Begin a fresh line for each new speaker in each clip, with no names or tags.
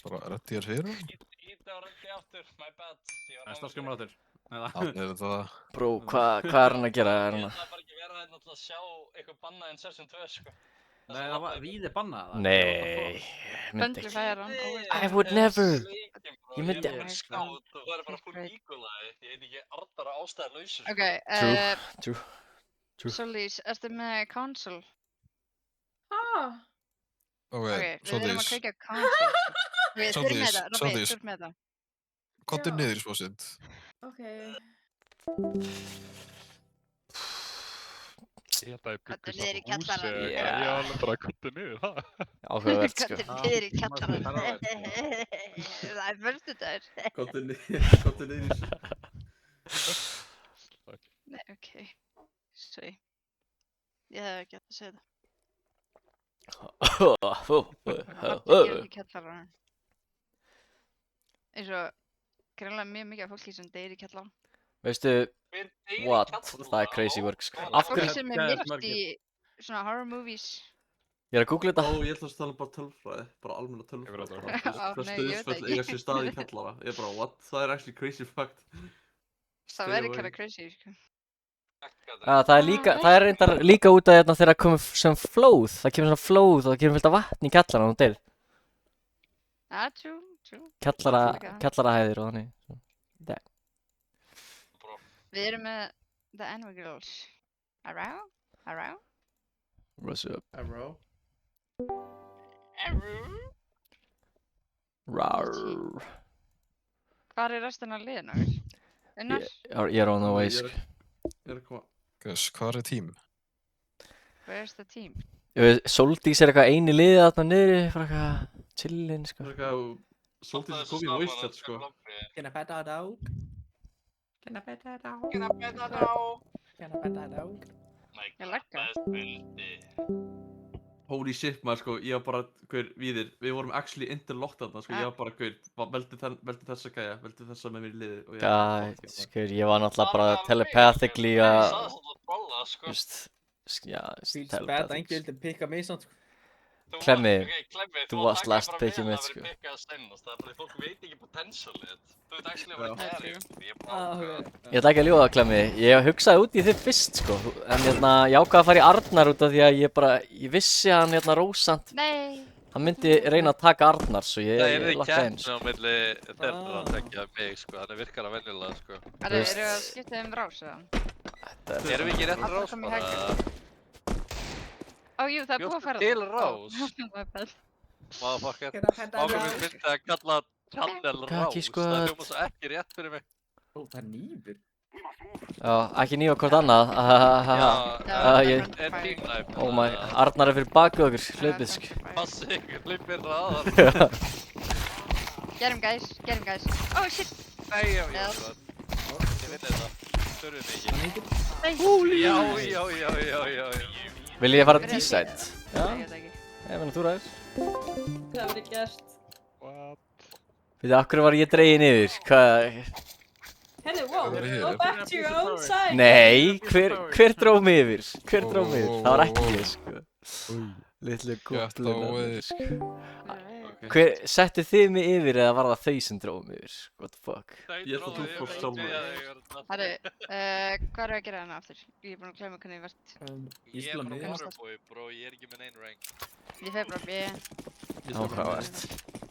Bara reddi þér fyrir hann?
Ítti á reddi aftur, my bad.
Næsta skjómar áttur.
Þannig er þetta...
Bró, hvað er hann að gera?
Ég ætlaði bara ekki að vera hérna til að sjá eitthvað bannað en Session 2, sko.
Nei, það var víði bannað það.
Nei, myndi
Böndlu
ekki.
færa hann.
I would never.
Ég
Ég myndi-
er bara skátt, þú væri bara full ígulaði. Ég heit ekki Arnar að ástæða lausur.
Ok,
True.
Solis, ertu með console?
Ok,
Ok, við erum að
Soldís,
kveikja console. Ok, þú erum með það, Robby,
Soldís.
þú erum með það.
komdu
Já.
niður í smásund.
Ok.
Ég held að ég
Komdu
byggur
niður í
saman húsi
kjallarann.
eða
Já.
ég alveg bara komdu niður, ha?
Áhugavert, sko.
Komdu niður í
Já,
kjallarann.
það er alveg.
Það er föstudagur.
Komdu niður í þessu.
Nei, ok. Sorry. Ég hef ekki átt að segja það. Komdu niður í kjallarann. Eins og greinlega mjög mikið af fólki sem deyr í kjallarann.
Veistu, what? Það er crazy work, sko. Af
Fólki
hverju?
sem er
Geðveikt
myrt
margir.
í svona horror movies.
Ég er að googla þetta.
Ó, ég ætla að tala bara tölfræði, bara almenna tölfræði.
Hefur
Bara
Á,
Hvað
nei, ég veit
stöðsföll
ekki.
eiga sér stað í kjallara. Ég bara, what? Það er actually crazy fact.
Það verður kinda crazy, sko.
Það er líka, það er reyndar líka út af hérna þegar það komið sem flóð. Það kemur svona flóð og það kemur fullt af vatn í kjallarann og deyr.
Ah, true.
Kjallarahæðir og þannig.
Við erum með The Anvil Girls. Arrow?
What's up?
Arrow.
Rar.
Hvar er restin af liðinu? Unnar?
Ég er on the way,
Ég
sko.
er að koma.
Gus, hvað er tím?
Where's the team?
Soldís er eitthvað eini liðið þarna niðri, bara eitthvað chillin, sko.
Það er eitthvað, svolítið sem kom í voice chat, sko.
Can I pet that dog? Can I pet that dog?
Can I pet that dog?
Can I pet that dog?
Ég lagga.
Holy shit, maður, sko. Ég var bara, gaur, við vorum actually interlocked þarna, sko. Ég var bara, gaur, veldi þessa gæja, veldi þessa með mér í liði. Og ég bara, fuck,
Gæt, skur, ég var náttúrulega bara telepathically að,
Það er svona bolla, sko.
Feels bad, enginn vildi pikka mig samt, sko.
Klemmi,
Klemmi,
þú varst last pickið mitt, sko.
Það er pickað sennast, það er bara því fólk veit ekki potentialið. Þú veit actually að vera
Já.
carry. Ég er bara
Ok.
ég ætla ekki að ljúga, Klemmi, ég hugsaði út í þig fyrst, sko, en hérna, ég ákvað að fara í Arnar út af því að ég vissi að hann, hérna, Rósant,
Nei!
hann myndi reyna að taka Arnar, svo
Það er
ég
ekki
lakkaði inn,
keppni á milli þeirra að tekja mig, sko, þannig virkar það venjulega, sko.
Eru við að skipta rás, eða?
Erum við ekki rétt
Allir
rás
komið í
bara?
hægri. Ó, jú, það er búið að fara
Til
það.
rás?
My bad.
Motherfucker.
Can I pet that
Ákveð mér
dog?
myndi að kalla channel
Kaki
rás,
squad.
það hljóma svo ekki rétt fyrir mig.
Ó, það er nýfur.
já, ekki nýja hvort annað, ég-
Er teamknife.
oh my, Arnar er fyrir bakið okkur, hlaupið, sko.
Passi ykkur, hlaupir raðar.
Get him, guys. Oh, shit!
Nei, ég
Já.
veit það. Ég veit þetta. Þurfum mikið.
Það er nýfur.
Já.
Vil ég fara D-side? Já,
Ég veit ekki.
ég meina þú ræðir.
Það verið gert.
What?
Veitu, akkur var ég dregin yfir, hvað?
Henni, wow,
Það er hér.
go back to your own side.
Nei, hver dró mig yfir? Hver dró mig yfir? Það var ekki ég, sko. Litlu
Gett á
kúpluna,
veiði.
sko.
Alright.
Hver, settu þið mig yfir eða var það þau sem dróðu mig yfir? What the fuck?
Ég ætla að þú fórst sjálfur.
Herru, hvað er að gera hérna aftur? Ég er búinn að glemma hvernig ég vart.
Ég
Ég er
spila
bara
miðjum.
waterboy, bro, ég er ekki með neinn rank.
Ég fer bara B.
Áhugavert.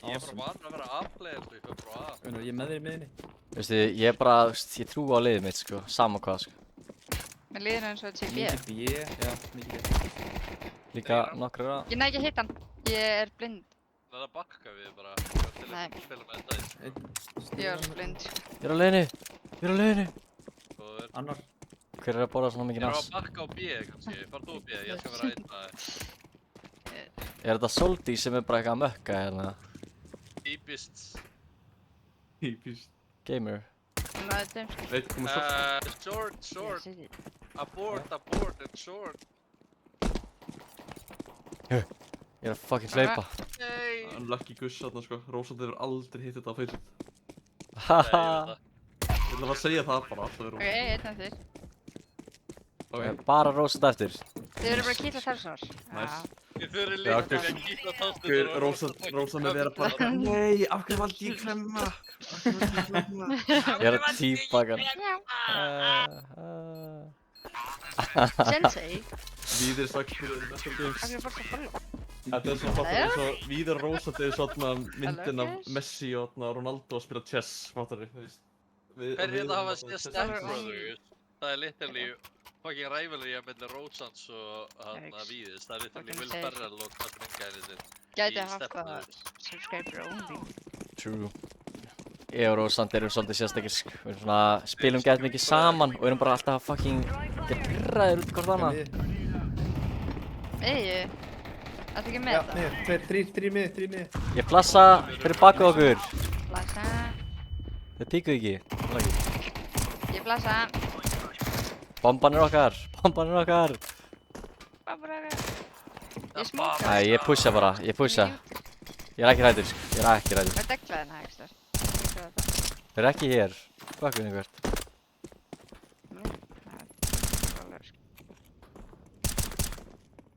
Ég er bara vann að vera A-player, sko, ég fyrir bara A.
Ég er með þér í miðinni.
Veistu, ég er bara, veist, ég trú á liðið mitt, sko. Sama hvað, sko.
Mér líður eins og þetta sé B.
Mikið B, já, mikið B.
Líka nokkru að...
Ég næ ekki að hitta hann. Ég er blind.
Það er að bakka við bara. Til
Nei.
að spila með þetta.
Ég er svo blind.
Ég er á leiðinni! Ég er á leiðinni!
Góður.
Annar.
Hver er að borða svona
Ég
mikið
er á
nas?
að bakka á B, kannski. Far þú á B, ég skal vera einn aðeins.
Er þetta Soldís sem er bara eitthvað að mökka hérna?
Típist.
Típist.
Gamer?
Hún náði þeim sko.
Veit, komið svo.
Short.
Ég sé því.
Abort and short.
Ég er að fucking hlaupa.
Nei.
Unlucky Gus þarna, sko. Rósand hefur aldrei hitt þetta á Facebook.
Haha.
Ég ætla að segja það bara, það er
Ok, einn af þér.
Ok,
Bara rósað eftir.
Þið eru bara að kýtla þar svona.
Nice.
Þið þurfið
Já,
líka að kýta tástur.
Guð, Rósa með vera bara Nei, af hverju valdi ég klemma?
Ég er að típa hann.
Sensei,
Víðir sagt fyrir Metro Games.
af hverju fórst að follow?
Þetta er svona fattar eins og Víðir og Rósa þetta er svona myndin af
Hello,
Messi og Ronaldo að spila chess, fattar þú veist.
Hverju þetta hafa séð Step Brothers? Það er literally fucking rivalry milli Rósans og Víðis. Það er literally Will Ferrell og Katrin Gæliðir.
Gæti
Í
haft
Step
það
Brothers.
subscriber only.
True. Ég og Rósand erum svolítið sérstakir, sko. Við erum svona, spilum gæt mikið saman og erum bara alltaf að fucking get pirraðir út hvort annað.
Eyju, ættu ekki með
Já,
það?
niður, 3 mið.
Ég flassa fyrir baka okkur.
Blasa,
Þið píkuð ekki.
ég blasa.
Bomban er okkar. Bomban er okkar.
Ég smóka.
Æ, ég pussa bara. Ég pussa. Ég er ekki hræddur, sko. Ég er ekki hræddur.
Hvað deklaði hérna, ekki stær?
Þið er ekki hér. Bakvið einhvert.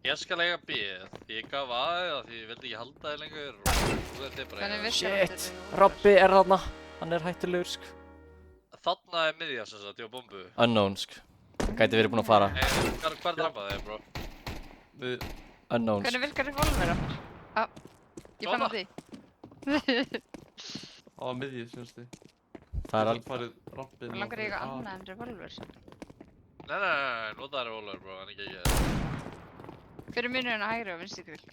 Ég skal eiga bíð. Ég gaf aðeins því ég vildi ekki halda þig lengur og þú ert þið bara
Hvernig
eiga.
virkar
Shit. Robby er þarna. Hann er hættulegur, sko.
Þarna er miðja sem sagt, ég á bombu.
Unknown, sko. Gæti verið búinn að fara.
Hvað er drafað þig, bro?
Unknown,
Hvernig virkar revolver okkur? Ég fann á því.
Á miðju, syns þið.
Það er alveg.
farið rampinn.
Mér langar ég eitthvað annað en revolver.
Nei, nota það revolver, bro, en ekki.
Hver er munurinn á hægri og vinstri kvill?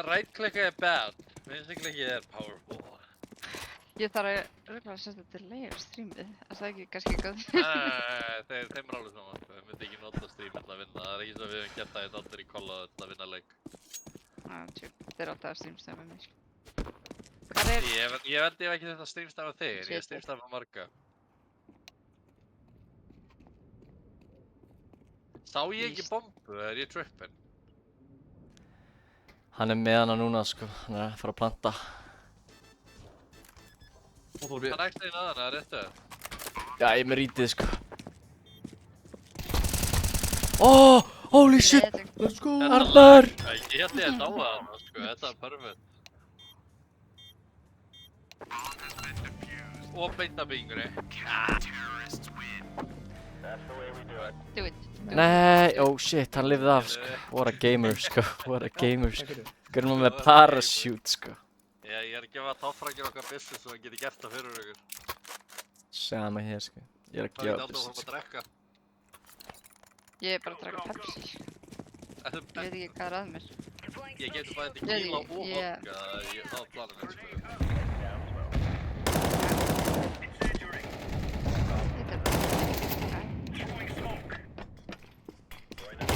Right klikka er bad, vinstri klikki er powerful.
Ég þarf að röglega að setja delay á streamið. Er það ekki kannski góð?
Þeim er alveg saman, við myndum ekki nota stream til að vinna. Það er ekki svo við höfum gett það allir í kolla til að vinna leik.
Þetta er alltaf að streamstæða með mig. Hvað er...
Ég held ég hef ekki þetta streamstæða þig, en ég hef streamstæða marga. Sá ég ekki bombu, er ég trippin?
Hann er með hana núna, sko. Hann er að fara að planta.
Hann ætti einn aðan, eða réttu?
Já, ég er með rítið, sko. Oh, holy shit!
Let's go!
Arnar!
Ég held ég að dáa það, sko, þetta er perfect. Og beita bingri.
Do it.
Nei, oh shit, hann lifði af, sko. What a gamer, sko. What a gamer, sko. Gurðum hann með parachute, sko.
Ég er að gefa toffrækjur okkar byssu svo hann geti gert það fyrir ykkur.
Sama hér, sko. Ég er að
Það er
gefa
aldrei
byssu,
að
sko.
drekka.
Ég er bara að draka Pepsi. Ég veit ekki hvað er að mér.
Ég geti bæði tequila og vodka
Yeah.
á planinu, sko.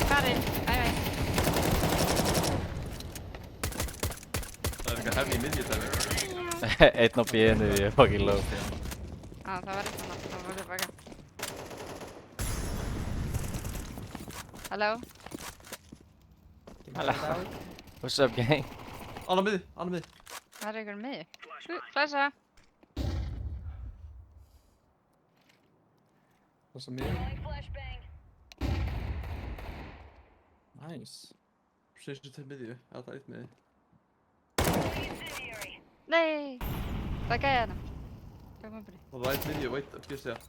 Farin, æ.
Það er eitthvað hefði í miðju dæmi.
Einn á bíðinu, ég er fucking low.
Það var eitthvað nátt, það var tilbaka. Halló?
What's up, gang?
Anna miðju, Anna miðju.
Það er einhver með. Flæsa.
Það sem ég. Nice.
Sýnstu til miðju, eða það er eitt miðju.
Nei! Það gæði hana. Hvað kom bara?
Það er eitt miðju, veit, býrst ég að.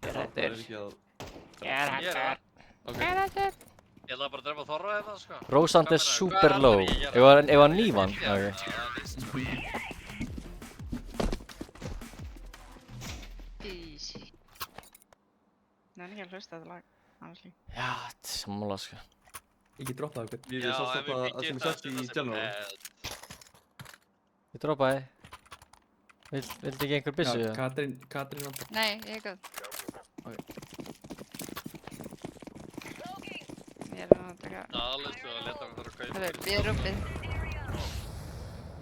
Ég er
Það er
hættur.
ekki að...
Ég er hættur.
Ok.
Ég er hættur.
Ég ætla bara að drefa Þorra hérna, sko.
Rósand er super low. Ef hann nývan? Ok.
Easy. Nei, ekki að hlusta þetta lag. Honestly.
Já, sammála, sko.
Ekki droppa það okkur.
Víðir, sást þetta að sem er sett í general.
Ég droppaði. Vildi ekki einhver byssu?
Já,
eða?
Katrín vantar.
Nei, ég er góð.
Ok.
Ég er að taka...
Alveg sko að leta hann þarf að kaupa.
Hörru, við erum uppið.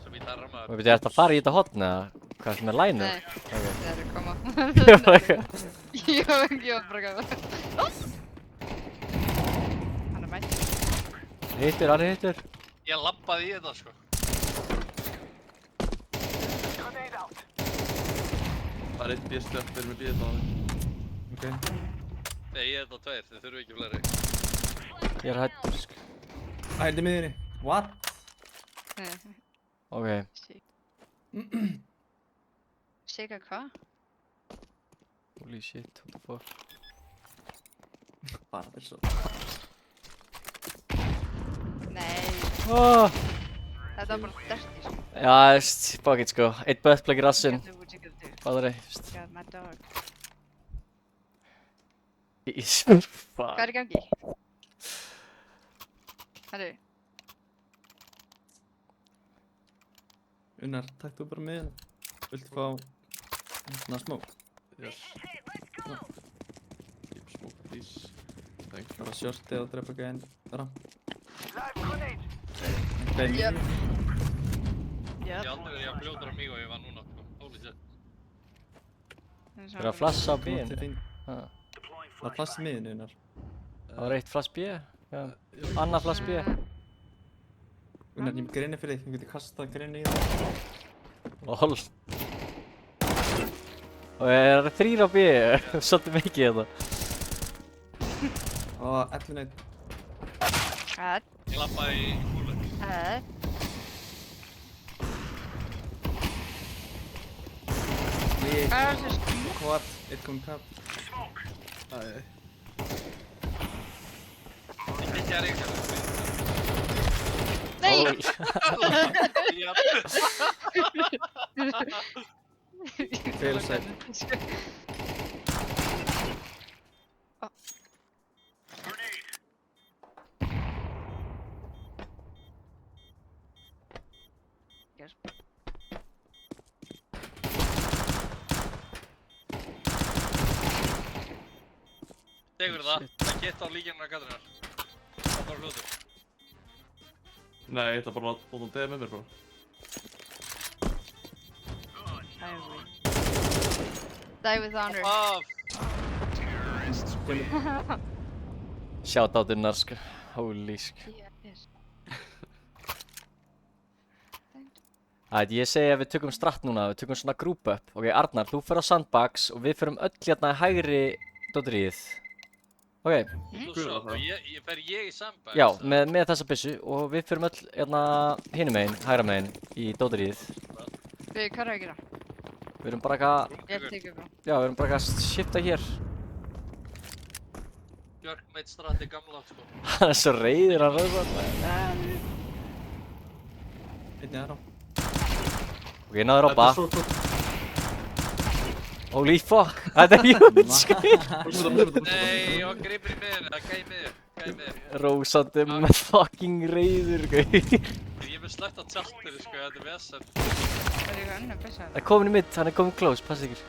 Sem í þarra
Og
maður.
veit ég eftir að fara í þetta hotn eða? Hvað sem er lænur?
Nei, það er að koma. Ég var bara að koma. Hann er mætt.
Hittur, hann er hittur.
Ég labbaði í þetta, sko.
Það er eitt bíðstöpp, við erum með bíðið á það.
Ok.
Nei, ég er þetta tveir, þið þurfum ekki fleiri.
Ég er hættur, sko.
Hældi miðinni. What?
Ok.
Sigga hvað?
Holy shit, what the fuck.
Bara þér svo.
Nei,
Oh.
þetta var bara dirty sko.
Já, veist, fuck it, sko. Eitt buttplug í rassinn.
Do what you gotta do.
Báðari, veist.
God, my dog.
Fuck.
Hvað er í gangi? Herru,
Unnar, takk þú bara miðina. Viltu fá svona smók?
Yes. Keep smoke, please. Thank you.
Bara shortið og drepa gæðin ramp.
Jöp.
Ég
jöp.
aldrei verið jafn fljótur á mig og ég var núna, sko. Holy shit.
Ég er að flassa á B-inu.
Það er plass í miðinu, Unnar.
Það var eitt flass B. Já. Annað flass B.
Unnar, ég er með grinni fyrir þig. Þú getur kastað grinni í það.
Lol. Og það er 3 á B. Svolítið mikið þetta.
Og 11
Ég lappaði í kúlu.
Ég
Hvað er þessu
Hvað? Eitt kom kapp.
Ég myndi að reyka þetta.
Nei!
Fail safe.
Tegur það geta á líkjarnar Katrínar. Það var hlutur.
Nei, þetta er bara að bóta D með mér bara.
Die with honor.
Shoutout Unnar, sko. Holy, sko. Ég segi að við tökum stratt núna, við tökum svona group up. Ok, Arnar, þú fer á sandbags og við förum öll hérna hægri dótteríið. Ok,
Þú svo, og fer ég í sandbags?
já, með þessa byssu og við förum öll hérna hinum megin, hægra megin í dótteríið.
Hvað er að gera?
Við erum bara eitthvað,
Ég tekur frá.
já, við erum bara eitthvað að shifta hér.
Björk meitt strati gamla, sko.
Hann er svo reiður, hann rauðvar.
Einnig aðra.
Ok, náður
Þetta
Robba.
er svo gott.
Holy fuck, þetta er huge, sko.
Nei, og gripir í miðinu, það gæði miður,
Rósandi með fucking reiður, sko.
Ég er með slætt á tjaltinu, sko, þetta er vesen.
Það er eitthvað önnur bessa.
Það er komin í mitt, hann er komin close, passa ykkur.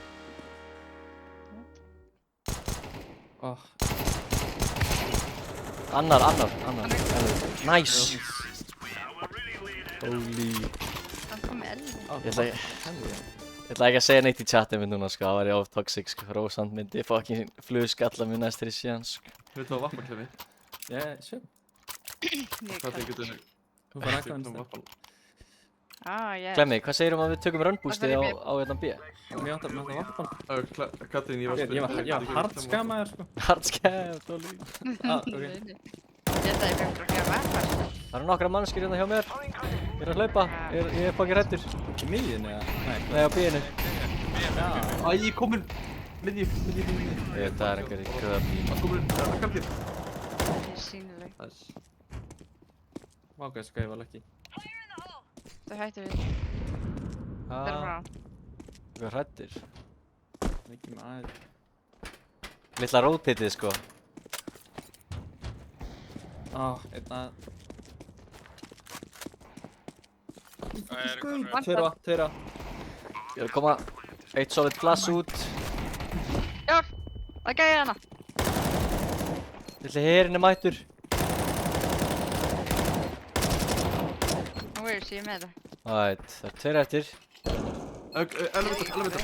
Annar. Nice. Holy.
Það kom með elvi.
Ég ætla ekki að segja neitt í chatið minn núna, sko, það væri of toxic, sko. Rósand myndi fucking flugskalla mér næstir í síðan, sko.
Við tóðum vappaklemi.
Sjö.
Hvað þið getur...
Þú fara aðkvæðan
vappan.
Yes.
Glemmi, hvað segir að við tökum run-boostið á hérna B?
Mér vantar vappan.
Katrín, ég var
Ég var hardskamaður, sko.
Hardskæft, Óli.
Ok.
Ég ætlaði að fara að gera vappa.
Það eru nokkra mannskir hérna hjá mér. Ég er að hlaupa, ég er fucking hræddur.
Í miðjunni, eða?
Nei, á B-inu.
Æ, ég kominn. Miðji.
Ég veit, það er einhverjir köp.
Það kominn, það er kannski.
Það er sínileg.
Vá, hvað sko, ég var lucky.
Það hættu við. Það er frá.
Ég er hræddur.
Mikið með aðeins.
Lilla rótitið, sko.
Einn að...
Hvað
Tveira.
Ég er að koma eitt solid flass út.
Já, það gæði hana.
Lilli herinn er mættur.
Nú er ég með það.
Ætt, það er tveir eftir.
Elevator.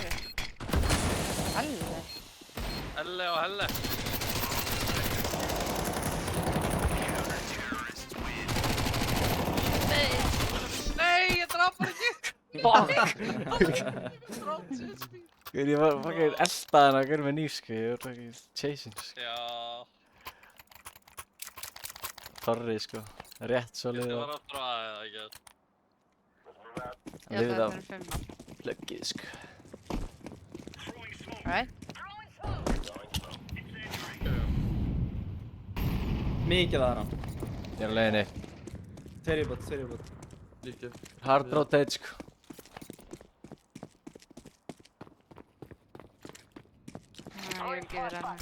Alveg.
Elle og helle. Nei, ég draf bara ekki!
Fuck! Ég var fucking eldaði hann að gera með nýf, sko. Ég var fucking chasing, sko.
Já.
Torri sko. Rétt svo
Þetta
liðið
var aftur á A eða ekki?
Ég held
liðið
að
á
það er 5 mann.
pluggið sko.
Alright.
Mikið aðra.
Ég er á leiðinni.
Tveir í bót.
Líka.
Hard rotate sko.
Ég vil ekki vera hann.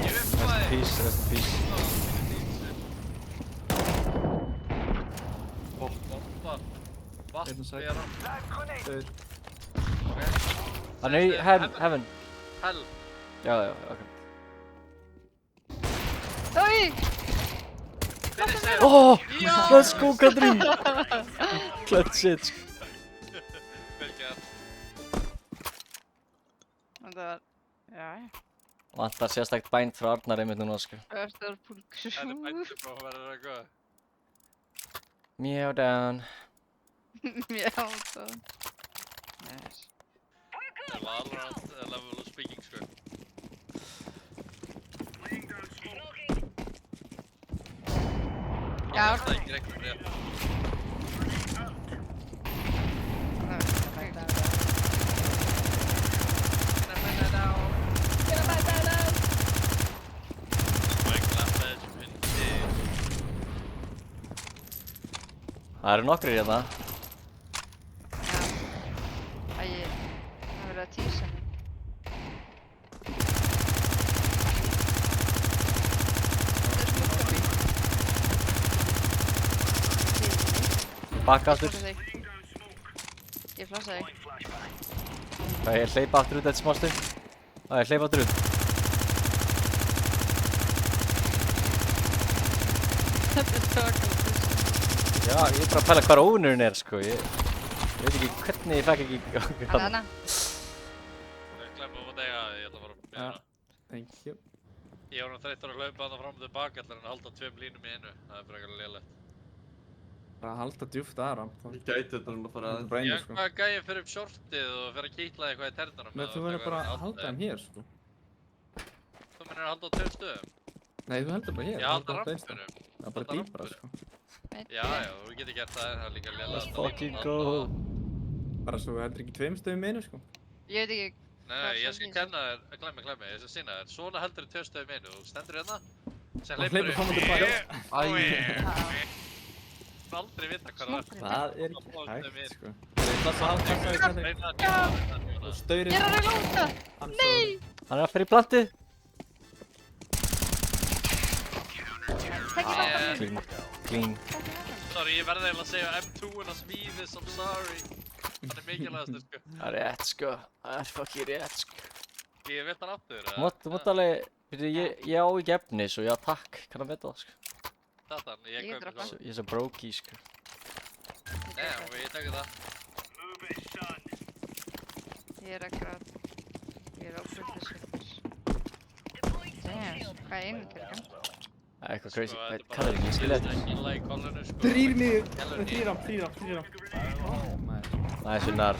Ég vippaði!
Peace, rest in peace.
Bottar. Vatn
Einn og sex.
er hann.
Tveir.
Hann er í heaven.
Hell.
Já, ok.
Oj!
Finish him!
Oh!
Já!
Let's go, Katrín! Clutch shit sko.
Vel gert.
Og það var... Já.
Vantar sérstakt bænt frá Arnar einmitt núna sko.
Örstur púlkur.
Það er bæntið frá að vera eitthvað.
Meow down.
Já, það. Yes.
Það var alveg level of speaking sko.
Já.
Það er ekki regnum rétt.
Það eru nokkrir hérna.
Já. Æ, það verið að tísa mig.
Bakka aftur.
Ég flassaði þig.
Það er hleypa aftur út þetta smástu. Það er hleypa aftur út.
Þetta er svakalega
Já, ég er bara að pæla hvar óvinurinn er sko. Ég veit ekki hvernig ég fekk ekki
Hanna, hanna.
Glemma út eiga, ég ætla að fara með hana.
Thank you.
Ég var nú þreyttur að hlaupa hana fram og tilbaka ætlar en að halda 2 línum í einu. Það er bara eitthvað lélegt.
Bara að halda djúpt aðra.
Ég gæti þetta núna bara
Það er
að...
bara einu
Ég
sko.
hvað gæði fyrir upp shortið og fyrir að kýtla eitthvað í ternunum.
Men þú verður bara að halda þeim hér sko.
Þú mennir að halda á 2 stöðum?
Nei, þú heldur bara hér.
Ég halda
á einn stað.
rampunum.
Það er bara
halda
dýpra
rampunum.
sko.
Já, þú getur gert það, það er líka lélega.
Let's fucking go.
Bara svo þú heldur ekki 2 stöðum í einu sko.
Ég veit ekki.
Nei, ég skal kenna þér, glemmi, ég skal sína þér. Svona heldur þér 2 stöðum í einu, þú stendur hérna. Sem
Og hleypur fram og tilbaka.
Æ. Aldrei vita hvað það er.
Það er ekki
Stóðum
hægt
við.
sko. Það er og staurinn.
Ég er að reynda! Nei!
Hann er að fyrir í plantið.
Tekki þetta!
Clean. Clean.
Sorry, ég verði eiginlega að segja M2-una smíðis, I'm sorry. Hann er mikilvægastur sko.
Það er rétt sko. Það er fucking rétt sko.
Ég vilt hann aftur,
Þú mátt alveg... Ég á ekki efni svo ég á takk. Kann að veta það sko.
Þetta hann, ég
Ég
kaupi
droppa.
það.
Ég er svo brokey sko.
Nei, og ég tekur það.
Ég er að gráta. Ég er ófröldið svipur. Damn, hvað er innbyrgum?
Það er eitthvað crazy.
Sko, þetta er bara-
Kallar ekki, ég skilja þetta.
Ekki lag í kollinu sko.
3 miður.
Kellar
3 ramp.
Það er Unnar.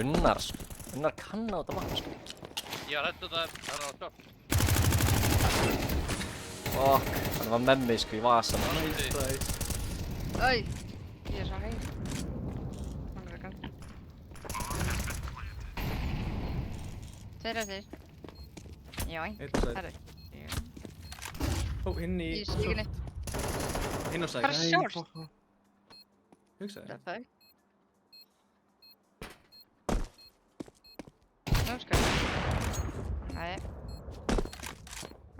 Unnar sko. Unnar kann á þetta vatn sko.
Ég har hættu það, hann er á stopp.
Fuck. Hann var með mig sko í vasan.
Æ! Ég er svo hæg. Hann er að galt. Tveir eftir. Já,
Eitt sæt.
herri.
Ó, hinn í...
Í stíkinni.
Hinn á sæt.
Hvað er short?
Hugsaði.
Það er það. Nú skal ég. Æ.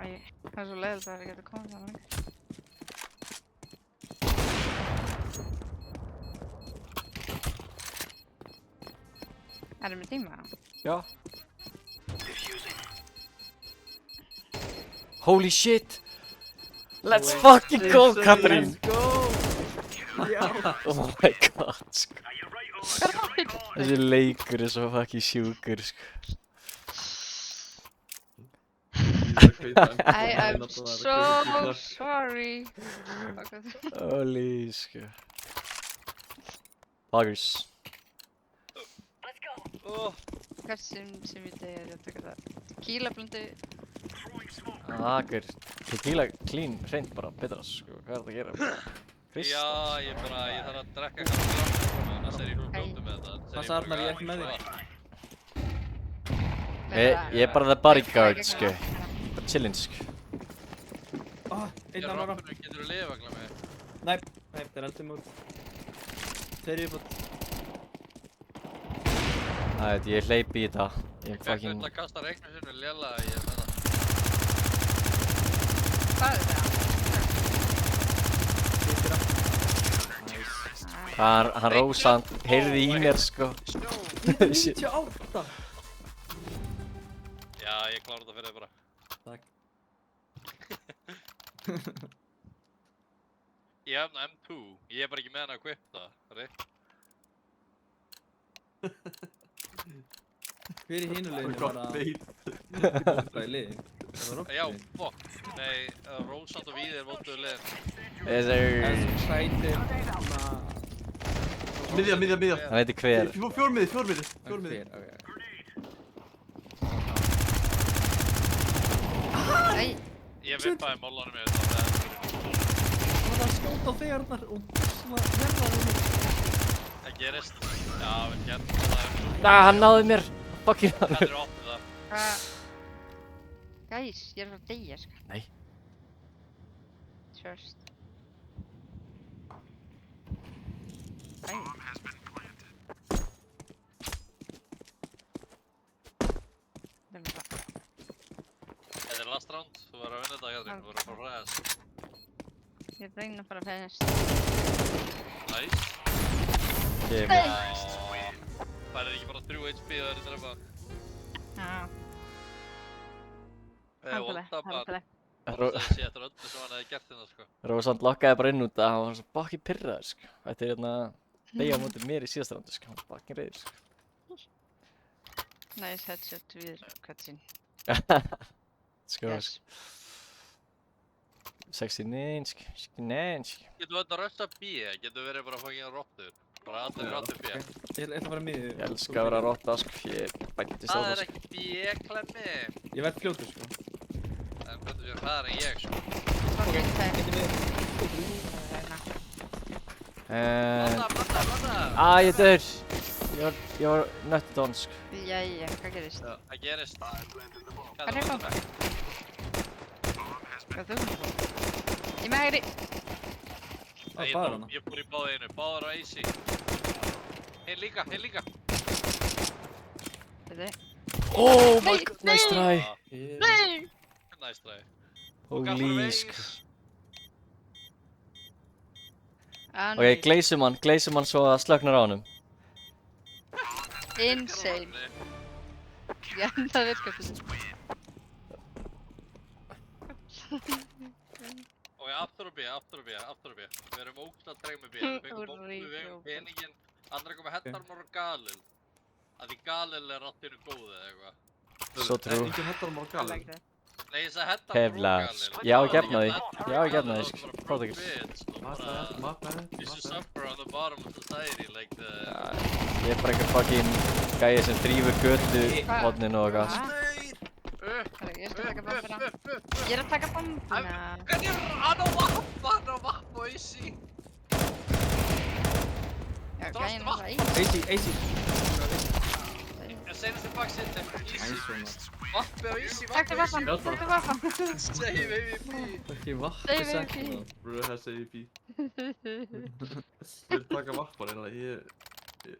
Æ, það er svo leiðilegt að það geta komið það lengur. Erum við tíma?
Já. Holy shit. Let's fucking go, Katrín.
Let's go! Já.
Oh my god, sko. Þessi leikur er svo fucking sjúkur, sko.
I'm so sorry.
Holy, sko. Buggers.
Oh,
Hvert sem ég degi er að taka það. Kýlablandi
Akur, tequila clean, hreint bara, betra sko, hvað er það að gera? Krist.
Já, ég þarf að drekka kannski langt, annars er ég nú fljótu með þetta.
Passa Arnar, ég er ekki með þig.
Ég er bara the bodyguard sko, bara chillin sko.
Einn
Ég er
annar á.
roppinu, getur þú lifagla mig?
Nei, það er eldum úr. Þeir eru búin.
Það veit, ég hleypi í þetta. Ég
Fekk
fucking...
öll að kasta reiknum sinu lélega, ég með það.
Hvað er það?
Hann Rósant heyrði í mér sko. Shit.
98!
Já, ég klára þetta fyrir þig bara.
Takk.
Ég hef M2, ég er bara ekki með hann að kvipta, Rick.
Hver í hinu liðinu var
Gott
að
beit.
bóta í liði? Það var
Já,
Robby.
fuck. Nei, Rósant og Víðir vonduðu liðin.
Yes sir.
Sætir.
Miðja.
Hann veit hver.
Fjórmiði.
Hver, ok.
Nei,
Ég vippaði mollanum yfir þetta.
Það var að skjóta á þig Arnar og svona herðaði mig.
Það gerist. Já, vel gert. Það
Hann náði mér. Fucking náði mér.
er óttið það.
hvað? Gæs, ég er frá deyja, sko.
Nei.
Trust. Æ. Það er það.
Þetta er last round, þú verður að vinna þetta Jadri, þú verður að fara að fræðast.
Ég reyna að fara að fæðast.
Nice.
Kemur.
Það er ekki bara 3 HP það er í drefa.
Já,
Volta bara.
haldileg.
Það sé eftir öllu sem hann hefði gert hérna sko.
Rósant lokkaði bara inn út að hann var svo fucking pirraður sko. Þetta er hérna beigja á móti mér í síðasta rándu sko. Hann var fucking reyður sko.
Nice headshot við cutscene.
Sko,
Yes.
69 sko. 69 sko.
Getur við þetta rösta B, getur verið bara fucking rottur. Bara allir rottur B.
Ég ætla að fara miðið.
Ég elska að vera rotta sko. Ég bættist á
Það
það
er
sko.
ekki B-klemmi.
Ég verð fljótur sko.
En hvernig sér hraðar en ég sko.
Fucking time.
Getur við.
Blanda.
Ég dör. Ég var nöttið á hann sko.
Jæja, hvað gerist?
Það gerist.
Hvað er það? Hvað þú? Ég með hægri.
Báðar hana.
Ég fór í báða einu, báðar á AC. Hinn líka.
Þetta er.
Oh my
Nei,
god, nice
nei.
try.
Nei!
Nice try.
Holy sko.
Hann
Ok, gleysum hann svo að slöknar á honum.
insane. Já, það virkar þetta.
Og ég aftur og B. Við erum ógst að treyma B. Við fengum peninginn. Andra komið Hettarmór og Galil. Að því Galil er alltaf góð eða eitthvað.
So true.
Engin Hettarmór og Galil.
Nei, ég sagði Hettarmór og
Hefla.
Galil.
Já, ég gefna því. Sko. Prótekir.
You should suffer on the bottom of society like the...
Ég er bara einhver fucking gæi sem þrýfur götu hodnin og eitthvað.
Ég skal taka bombuna. Ég er að taka bombuna.
Hvernig er hann á vapp og AC?
Já, gæinn var það í.
AC.
Ég segir þessi baksett, vappi á AC,
Takk til vappan.
Save AVP.
Ekki vatn.
Save AVP.
Brr, það segir bí. Vil taka vatn einlega, ég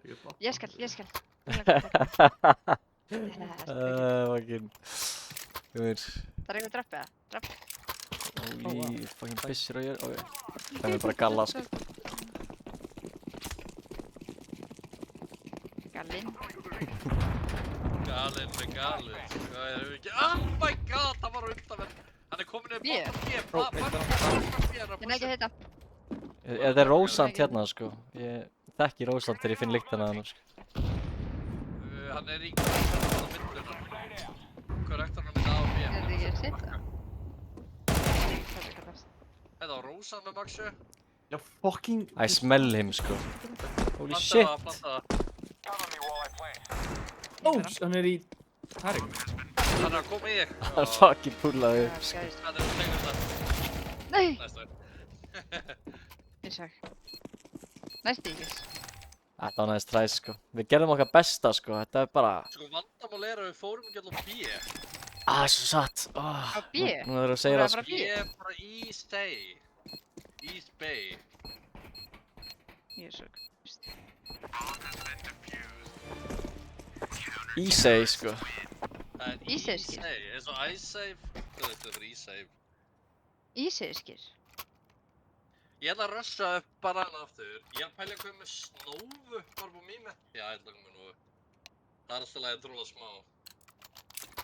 get vatn.
Ég skal.
Fucking...
Það er eitthvað dropp eða? Dropp?
Holy fucking byssir á ég. Ok. Það er bara galla sko.
Gallinn.
Galinn. Hvað er við ekki? Oh my god, það var undan mér. Hann er komin upp
Ég?
bak
Ég er ekki að hitta.
Þetta er Rósant hérna sko. Ég þekki Rósant þegar ég finn lyktina af hann sko.
Hann er í korrektorinn á myndunum. Korrektorinn á mynda A og B.
Er þetta ekki að sitta?
Þetta var Rósan með Maxu.
Já, fucking...
I smell him sko. Holy shit.
Planta það.
Ó, hann er í... Herring.
Hann er að koma í þig.
Hann fucking púlaði upp.
Það gæðist.
Hvað er það tegur þetta?
Nei!
Næsta veginn.
Ísak. Næsti íkis.
Þetta var næst træs sko. Við gerðum okkar besta sko. Þetta er bara...
Sko vandamál er að við fórum ekki alltaf B.
Svo satt.
Á B?
Nú þurfum við að segja það sko.
Bara B?
B er bara East Bay. East Bay.
Ég er svo...
Ísei sko.
Það er
Ísey
East
skil.
Bay. Eins og iSave. Hvað veistu það fyrir iSave?
Ísiskir.
Ég ætla að rössa upp banana aftur. Ég er að pæla hvað með snófu bara på mými. Já, ég ætla að koma með nógu. Það er alltaf að tróla smá.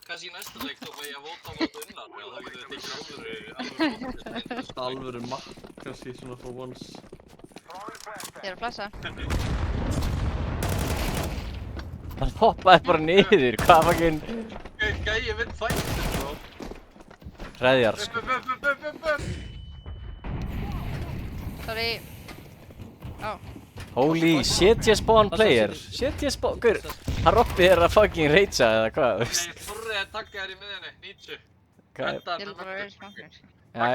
Kannski í næsta leik þá fæ ég að vóta á móti unnar. Já, þá getum við tekið alvöru
Alvöru mapp, kannski svona for once.
Ég er að flassa.
Hann hoppaði bara niður. Hvað fucking...
Gæi, vinn fættir, bro.
Hreðjar sko.
Sorry. Ó.
Holy shit ég spawn player. Shit ég spawn... Gaur, hann Robby er að fucking ragea eða hvað, þú veist?
Nei, Þorri er taggað þér í miðjunni, 90.
Hvað er...
Ég er bara að vera smaknir.
Já,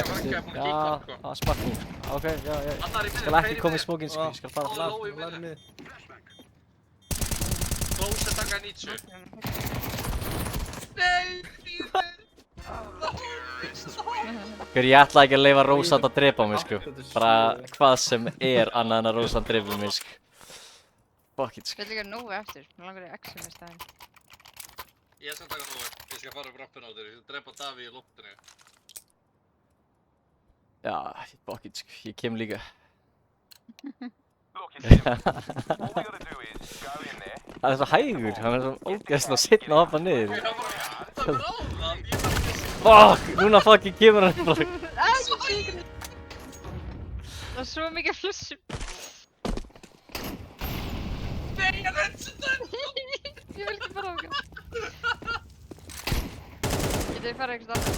smakking. Ok, já.
Annar í
Skal
miðjunni,
ekki koma í smókinn sko, ég skal fara.
Ló í miðjunni. Close er taggað 90. Nei,
Gaur, ég ætla ekki að leyfa Rósand að drepa mig sko. Bara hvað sem er annað en að Rósand drepa mig sko. Fuck it sko.
Vil líka nógu eftir. Mér langar í X-um í staðinn.
Ég skal taka nógu. Ég skal fara upp rappin á þér. Ég skal drepa Daví í loftinu.
Já, fuck it sko, ég kem líka. Hann er svo hægur, hann er svo ógeðslega setna að hoppa niður.
Ég var bara að hluta mér á það. Ég var ekki
Fuck, núna fucking kemur hann bara.
Það var svo mikið flussum.
Nei, ég reyndi þetta!
Ég vil ekki fara á okkar. Getur við farið eitthvað annað?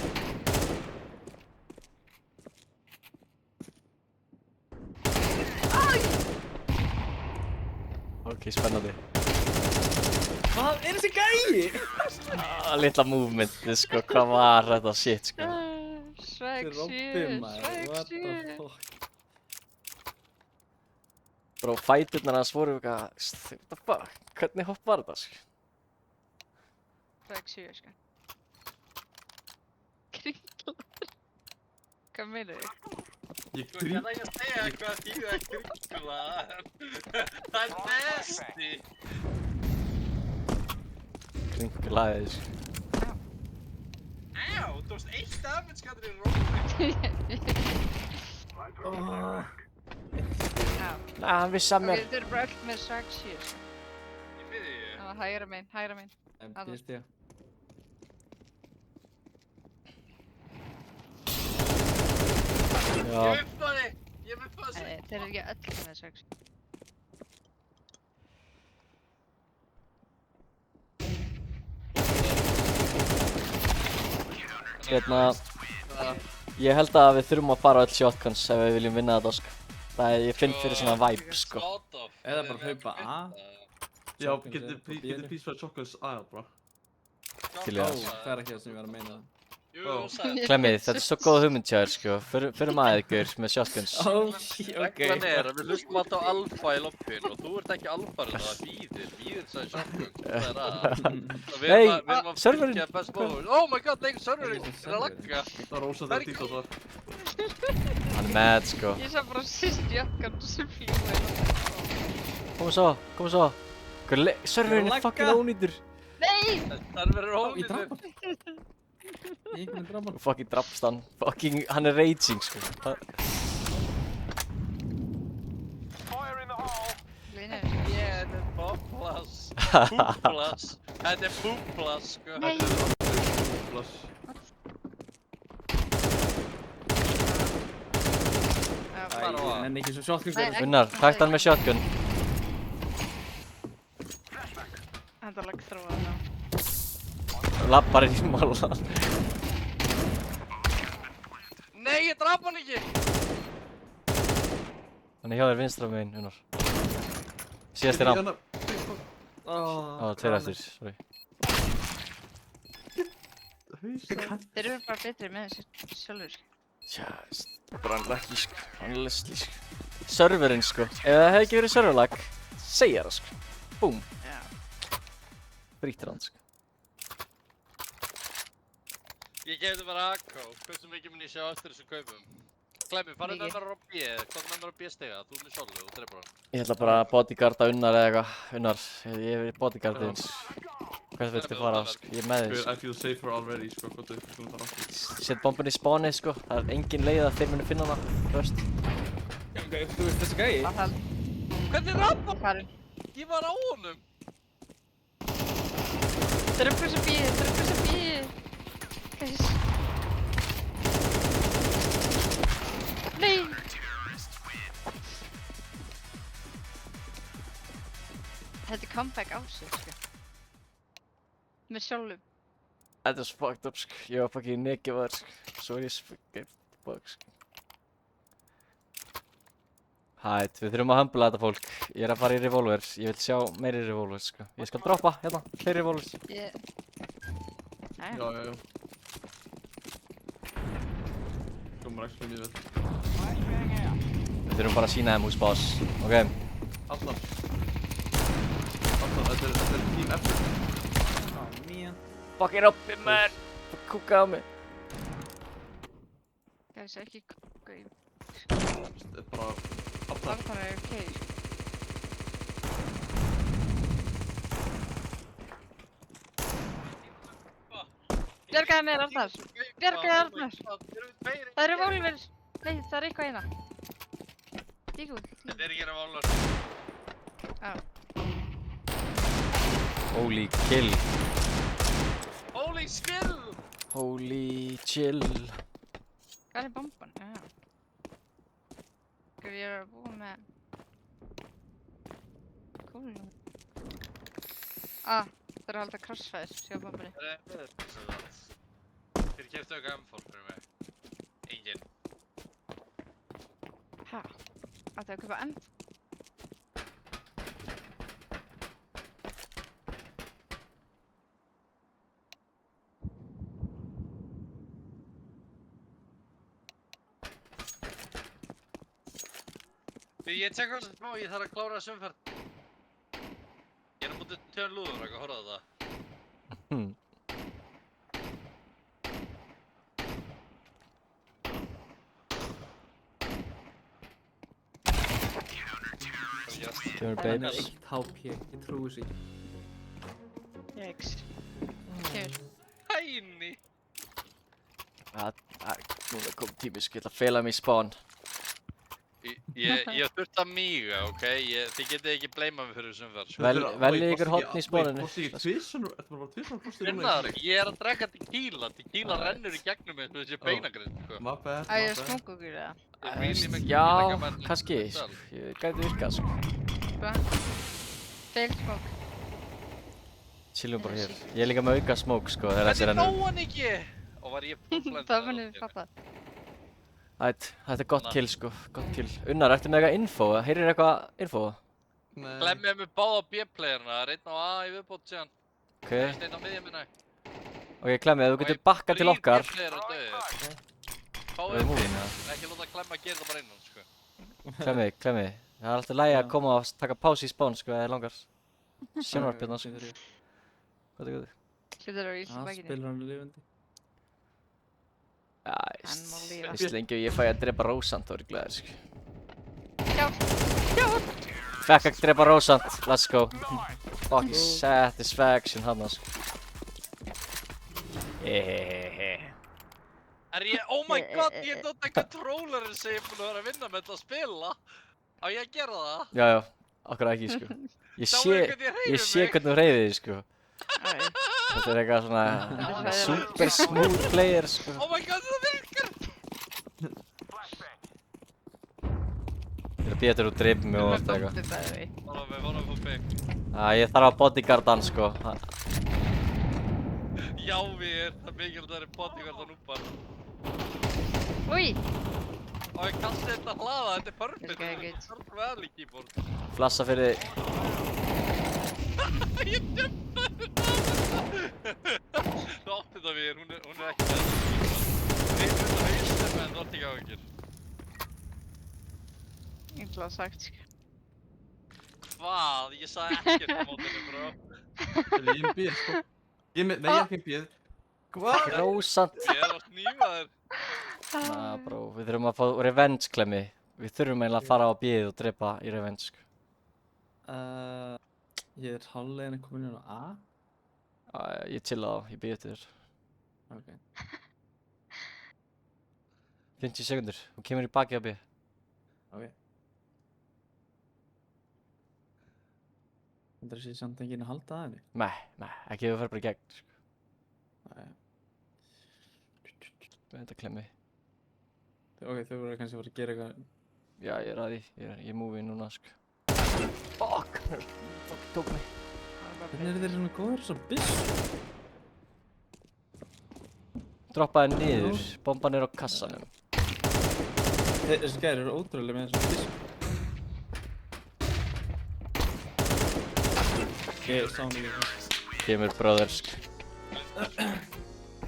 Ok, spennandi.
Hvað er þessi gæi?
Litla movementið sko, hvað var þetta shit sko.
Swag
Þetta er Robby,
shit,
maður.
swag
What the
shit.
fuck?
Bro, fæturnar hans voru eitthvað, what the fuck, hvernig hopp var þetta sko?
Swag shit, sko. Kringlar. Hvað meinar þið?
Ég
Sko, ég ætla ekki að segja hvað þýðir að kringla. Það er besti.
Kringlaðið sko.
Á, þú veist, 1 damage skattur í róli.
Já.
Nei, hann vissi að
Ok,
mér.
þau eru bara öll með swag shit, sko.
Í miðju.
Það var hægra megin, hægra megin.
Býðist ég.
Já,
Ég vippaði. Ég vippaði sig.
Nei, þeir eru ekki öll með swag shit.
hérna, ég held að við þurfum að fara öll shotguns ef við viljum vinna þetta sko. Það er, ég finn fyrir svona vibe sko.
Eða bara hlaupa A.
Já, getur please fara shotguns aðeins bara.
Til í
Ó,
það.
það er ekki það sem ég var að meina.
Jú, sagði.
Klemmið, þetta er svo góð hugmynd hjá þér sko. Förum að ykkur með shotguns.
Ok.
Reglan er að við hlustum alltaf á alfa í loppin og þú ert ekki alfarinn að það Víðir sagði shotgun, það er að. Við
Hey,
erum að
serverinn.
fylgja best móður. Oh my god, nei, serverinn er að lagga.
Það er ósað að dýta þar.
Hann er mad sko.
Ég sá bara sýst jökkan sem fíma.
Koma svo. Serverinn er fucking ónýtur.
Nei!
Serverinn er
Ég
ónýtur.
draf hann. Ég ekki með draf hann.
Fucking drafst hann. Fucking, hann er raging sko.
Vinur.
Yeah, þetta er poplas. Púplas. Þetta er púplas, sko.
Nei!
Flash.
Já,
Æ,
Bara á.
ég nenni ekki svo shotgun
Nei,
fyrir.
Gunnar, takt hann með shotgun.
Þetta lag þróa þá.
Lappar inn í málan.
Nei, ég draf hann ekki!
Hann er hjá þér vinstra megin, Gunnar. Síðast er hann.
Hérna,
Á, tveir eftir, sorry.
hausa.
Þeir eru bara betri með þessu sjálfur, sko.
Tja, bara unlucky, sko. Honestly, sko. Serverinn, sko. Ef það hefði ekki verið serverlag, segja það, sko. Búm.
Já.
Brýttir hann, sko.
Ég gefði bara Akko. Hversu mikið mun ég sjá eftir þessum kaupum? Klemmi, farðu með mér á B. Hvað með mér á B-stiga? Þú með solu og dreipur hann.
Ég ætla bara að bodyguarda Unnar eða eitthvað. Unnar, ég hef verið bodyguardið eins. Hvert viltu fara, sko? Ég er með þig,
I feel safer already, sko, hvað þú skulum fara aftur.
Sett bombun í spánið, sko. Það er engin leið að þeir muni finna hana, þú veist.
Ok, þú veist þessi gæi?
Aðhald.
Hvernig er hann?
Farin.
Ég var á honum.
Þeir eru að pussa bíði, þeir eru að pussa bíði. Guys. Nei! Þetta er comeback á sig, sko. Með sjálfum.
Þetta er svo fucked up, sko. Ég var fucking nekivaður, sko. Svo er ég fucking fuck, sko. Hætt, við þurfum að humbla þetta fólk. Ég er að fara í revolver. Ég vil sjá meiri revolvers, sko. Ég skal droppa, hérna, fleiri revolvers.
Ég...
Já,
Jæja.
já, já. Komur actually mjög vel.
Við þurfum bara að sína þeim hús, boss. Ok.
Allar. Allar, þetta er team effort.
Oh, man.
Fucking uppi, man! Það kúka á mig.
Guys, ekki kúka í...
Þetta er bara allar.
Arnar er ok, sko. Bjargaði mér, Arnar! Bjargaði Arnar! Það eru revolver! Nei, það er eitthvað eina. Dígúl.
Þetta er ekki revolver.
Já.
Holy kill.
Holy skill!
Holy chill.
Hvað er bomban? Já. Ég er að búa með... Kúlum. Ah, það er að halda crossfire, sjá bombanni.
Þeir keftu auka M4 fyrir mig. Engin.
Hæ? Ætti að kaupa M?
Ég tjekka þessu smá, ég þarf að klára þessu umferð. Ég er á móti tveim lúður, ekki að horfa á það.
Kemur
Hann er
babes.
1 HP, ég trúi þessu ekki.
Yikes. Kemur.
Hæni!
Núna kom tími, sko. Ég ætla að fela mig í spawn.
Ég þurft að míga, ok? Þið getið ekki bleima mig fyrir þessu umferð, sko.
Veljið ykkur horn í spawninu.
Kosti ekki tvisvar, þetta var bara tvisvar kosti
Gunnar, ég er að drekka tequila. Tequila rennur í gegnum eins og þessi beinagrind, sko.
My bad,
Á ég
my
að
bad.
smóka okkur eða?
Já, kannski, sko. Ég gæti virkað, sko.
Hvað? Fail smók.
Chillum bara hér. Ég er líka með auka smók, sko, þegar þessi
Hvernig
rennur.
dó hann ekki? Og var ég fullblendað?
Það munið við fattað.
Þetta er gott kill, sko. Gott kill. Unnar, ertu með eitthvað info? Heyrir eitthvað info?
Nei.
Glemmið með báða B-playerna, einn á A í viðbót síðan.
Ok.
Einn á miðjum minna.
Ok, Klemmi, ef þú getur bakkað til okkar.
B-player á döðir.
Við
Fáið
erum
upp
múin,
inn.
eða?
Ekki láta Klemma gera það bara innan, sko.
Klemmi. Það er alltaf lægi að koma og taka pási í spawn, sko, eða langar. Sjónvarpjarnar, sko. Hvað?
Hlutur á
Það
Íslandsvækinu.
spilar hann lifandi.
Já,
Hann má lífa.
veist lengi ef ég fæ að drepa Rósant, þá er ég glæður, sko.
Já!
Fekk að drepa Rósant, let's go. Fucking satisfaction hann, sko.
Oh my god, ég nota controllerinn sem ég er búinn að vera að vinna með þetta að spila. Á ég að gera það?
Já, okkur ekki, sko. Ég
Sjáu
sé
hvernig ég hreyfi
hvernig þú hreyfir þig, sko.
Æ.
Þetta er eitthvað svona super smooth player, sko.
Oh my god, það virkar!
Ég er að býja til þú dreipir mig og allt
Með
eitthvað.
bombu bæði við.
Við vorum að fá bygg.
Ég þarf að bodyguarda hann, sko.
Já, við það er mikilvægt að það er bodyguard á núpar.
Úi!
Og ég kasti þetta hlaða, þetta er perfect.
Ég skal ekki.
Þetta er perfect keyboard.
Flassa fyrir þig.
Ég dömmaði það! Þú átti Davíð, hún er ekki með þetta. Hún er út á hausnum en þú ert ekki áhyggjur.
Illa sagt, sko.
Hvað? Ég sagði ekkert á mótinu, bro.
Ég er með bíð, sko. Nei, ég er ekki með bíð. Hvað?
Rósant.
Ég er að snífa þér.
Nah, bro, við þurfum að fá revenge, Klemmi. Við þurfum eiginlega að fara á bíð og drepa í revenge, sko.
Ég er hálflegin að koma inn á A.
Ég chilla á, ég bíð eftir þér.
Ok.
50 sekundur, þú kemur í baki á bíð.
Ok. Þetta sé samt enginn að halda að henni.
Nei, ekki ef þú fer bara í gegn, sko.
Nei.
Þetta Klemmi.
Ok, þau voru kannski að fara að gera eitthvað.
Já, ég er að því, ég er moving núna, sko. Fuck, tók mig.
Hvernig eru þeir svona góður svo byssu?
Droppaði niður, bomban er á kassanum.
Þessi gæri eru ótrúlega með svona byssu. Ég sá hann ekki.
Kemur bróður, sko.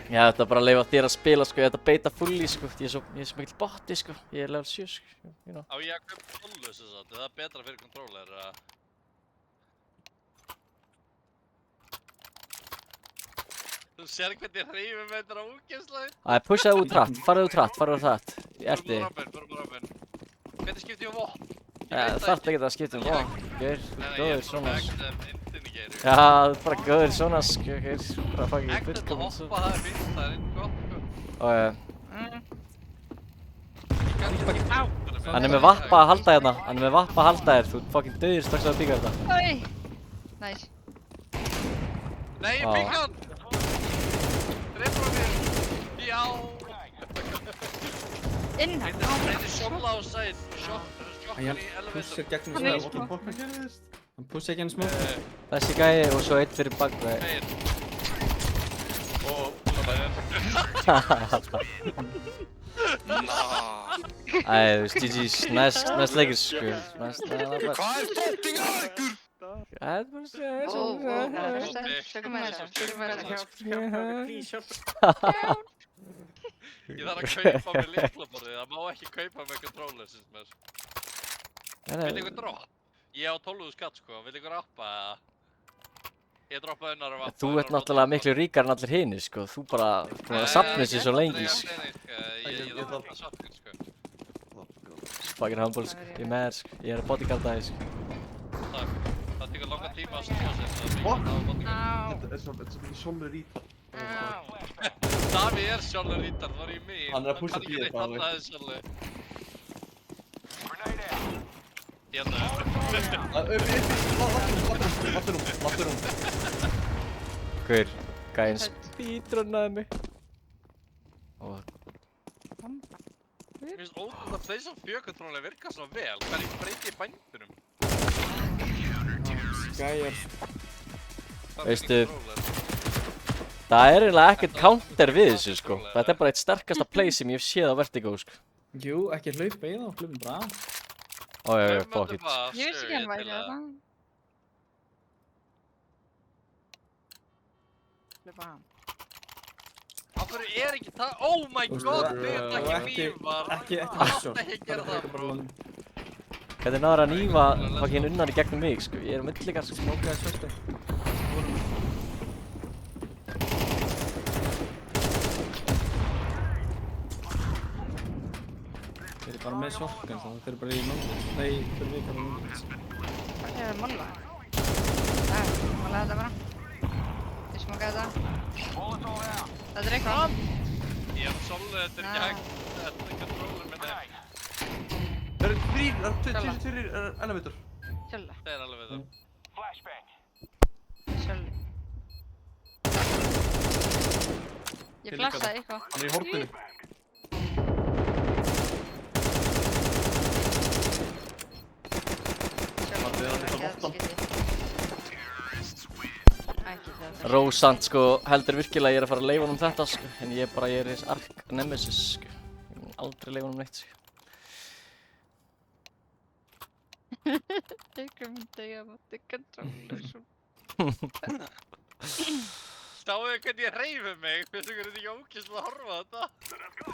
Já, þetta er bara að leyfa þér að spila, sko. Ég ætla að beita fulli, sko. Ég er svo mikill botti, sko. Ég er level 7, sko. You know.
Á ég að kaupa Sollus þess að það er betra fyrir controller að... Þú sér hvernig ég hreyfi með þetta á útgeðslega.
Pushaðu út hratt, farðu út hratt. Ég erti.
Förum. Hvernig skipti ég á vopn?
Þarft ekki að skipta um vopn. Gaur, góður svona.
Já,
Já, þú er bara góður svona, sko. Gaur, bara fucking
ekkert að
fullkominn svo.
hoppa, það er fyrst, það er einn gott, sko.
Og hann er með vappa að halda hérna. Þú ert fucking döður strax að píka þetta.
Oi! Næs.
Nei, ég
Vá.
pík hann! Dreifur á mér! Já!
Inn hann.
Þetta er sjolla á sæt. Sjokkar í
Hann pussar
elevator.
gegnum
Hann er
smá.
sko.
Hvað gerðist?
Hann pussar ekki henni smá.
Þessi gæi og svo einn fyrir bakveg.
Tveir.
Og það er...
Æ, þú veist, GG's, næst leikir, sko.
Hvað er dótting að ykkur?
Það er bara að segja,
Tökum með þetta.
Ég þarf að kaupa mér lyklaborðið, það má ekki kaupa með controller, syns mér. Vil ykkur dropp? Ég á 12.000 skatt, sko. Vil ykkur rappa, eða? Ég droppa unnar og vappa.
Þú ert náttúrulega miklu ríkar en allir hinir, sko. Þú bara búin að safna þessu svo lengi, sko.
Ég þarf alltaf safna, sko.
Fucking humble, sko. Ég er með þér, sko. Ég er að bodyguarda þig, sko.
Það tekur langa tíma að snúa sér, það er mikið
What?
að bodyguard.
Á.
Þetta er svo mikið svolur rítart.
Davíð er sjálfur rítard, var ég mig.
Hann er að pússa bíðið,
Það
Davíð.
er sjálfur.
Vatnum.
Hver? Gæinn speedrunnaði mig. Og
Mér finnst ótrúlega að þessi fjökontroller virka svo vel. Hvernig breyti ég bændunum?
Gæjar.
Veistu, það er eiginlega ekkert counter við þessu, sko. Þetta er bara eitt sterkasta play sem ég hef séð á Vertigo, sko.
Jú, ekki hlaupa í það, hlaupum bara af.
Fuck it.
Ég vissi ekki hann væri þarna. Hlaupa hann.
Af hverju er ekki það? Oh my god,
Þú
við erum
veist,
ekki nývar.
Ekki
Þú
mission.
átt ekki að gera það, bro.
Hvernig náður að nýfa fucking unnan í gegnum mig, sko. Ég er myndlikar, sko.
Smókaði svörstu. Þeir eru bara með shotgun, þannig að þeir eru bara í nógu. Nei, þeir eru bara í nógu.
Hvað er það molla? Molla þetta bara. Ég smokaði þetta. Þetta er eitthvað.
Ég er svolítið, þetta er ekki hægt. Þetta er controller með það.
Það eru tveir elevator.
Sjölla.
Það er alveg við það.
Sjölla. Ég flassaði eitthvað.
Hann er í horninu.
Rósant, sko, heldur virkilega að ég er að fara að leifa honum þetta, sko. En ég er hins ark nemesis, sko. Ég mun aldrei leifa honum neitt, sko.
Einhver myndi ég að mátti controller svo.
Sáu þið hvernig ég hreyfi mig? Finnst ykkur þetta ekki ógeðslega að horfa á þetta?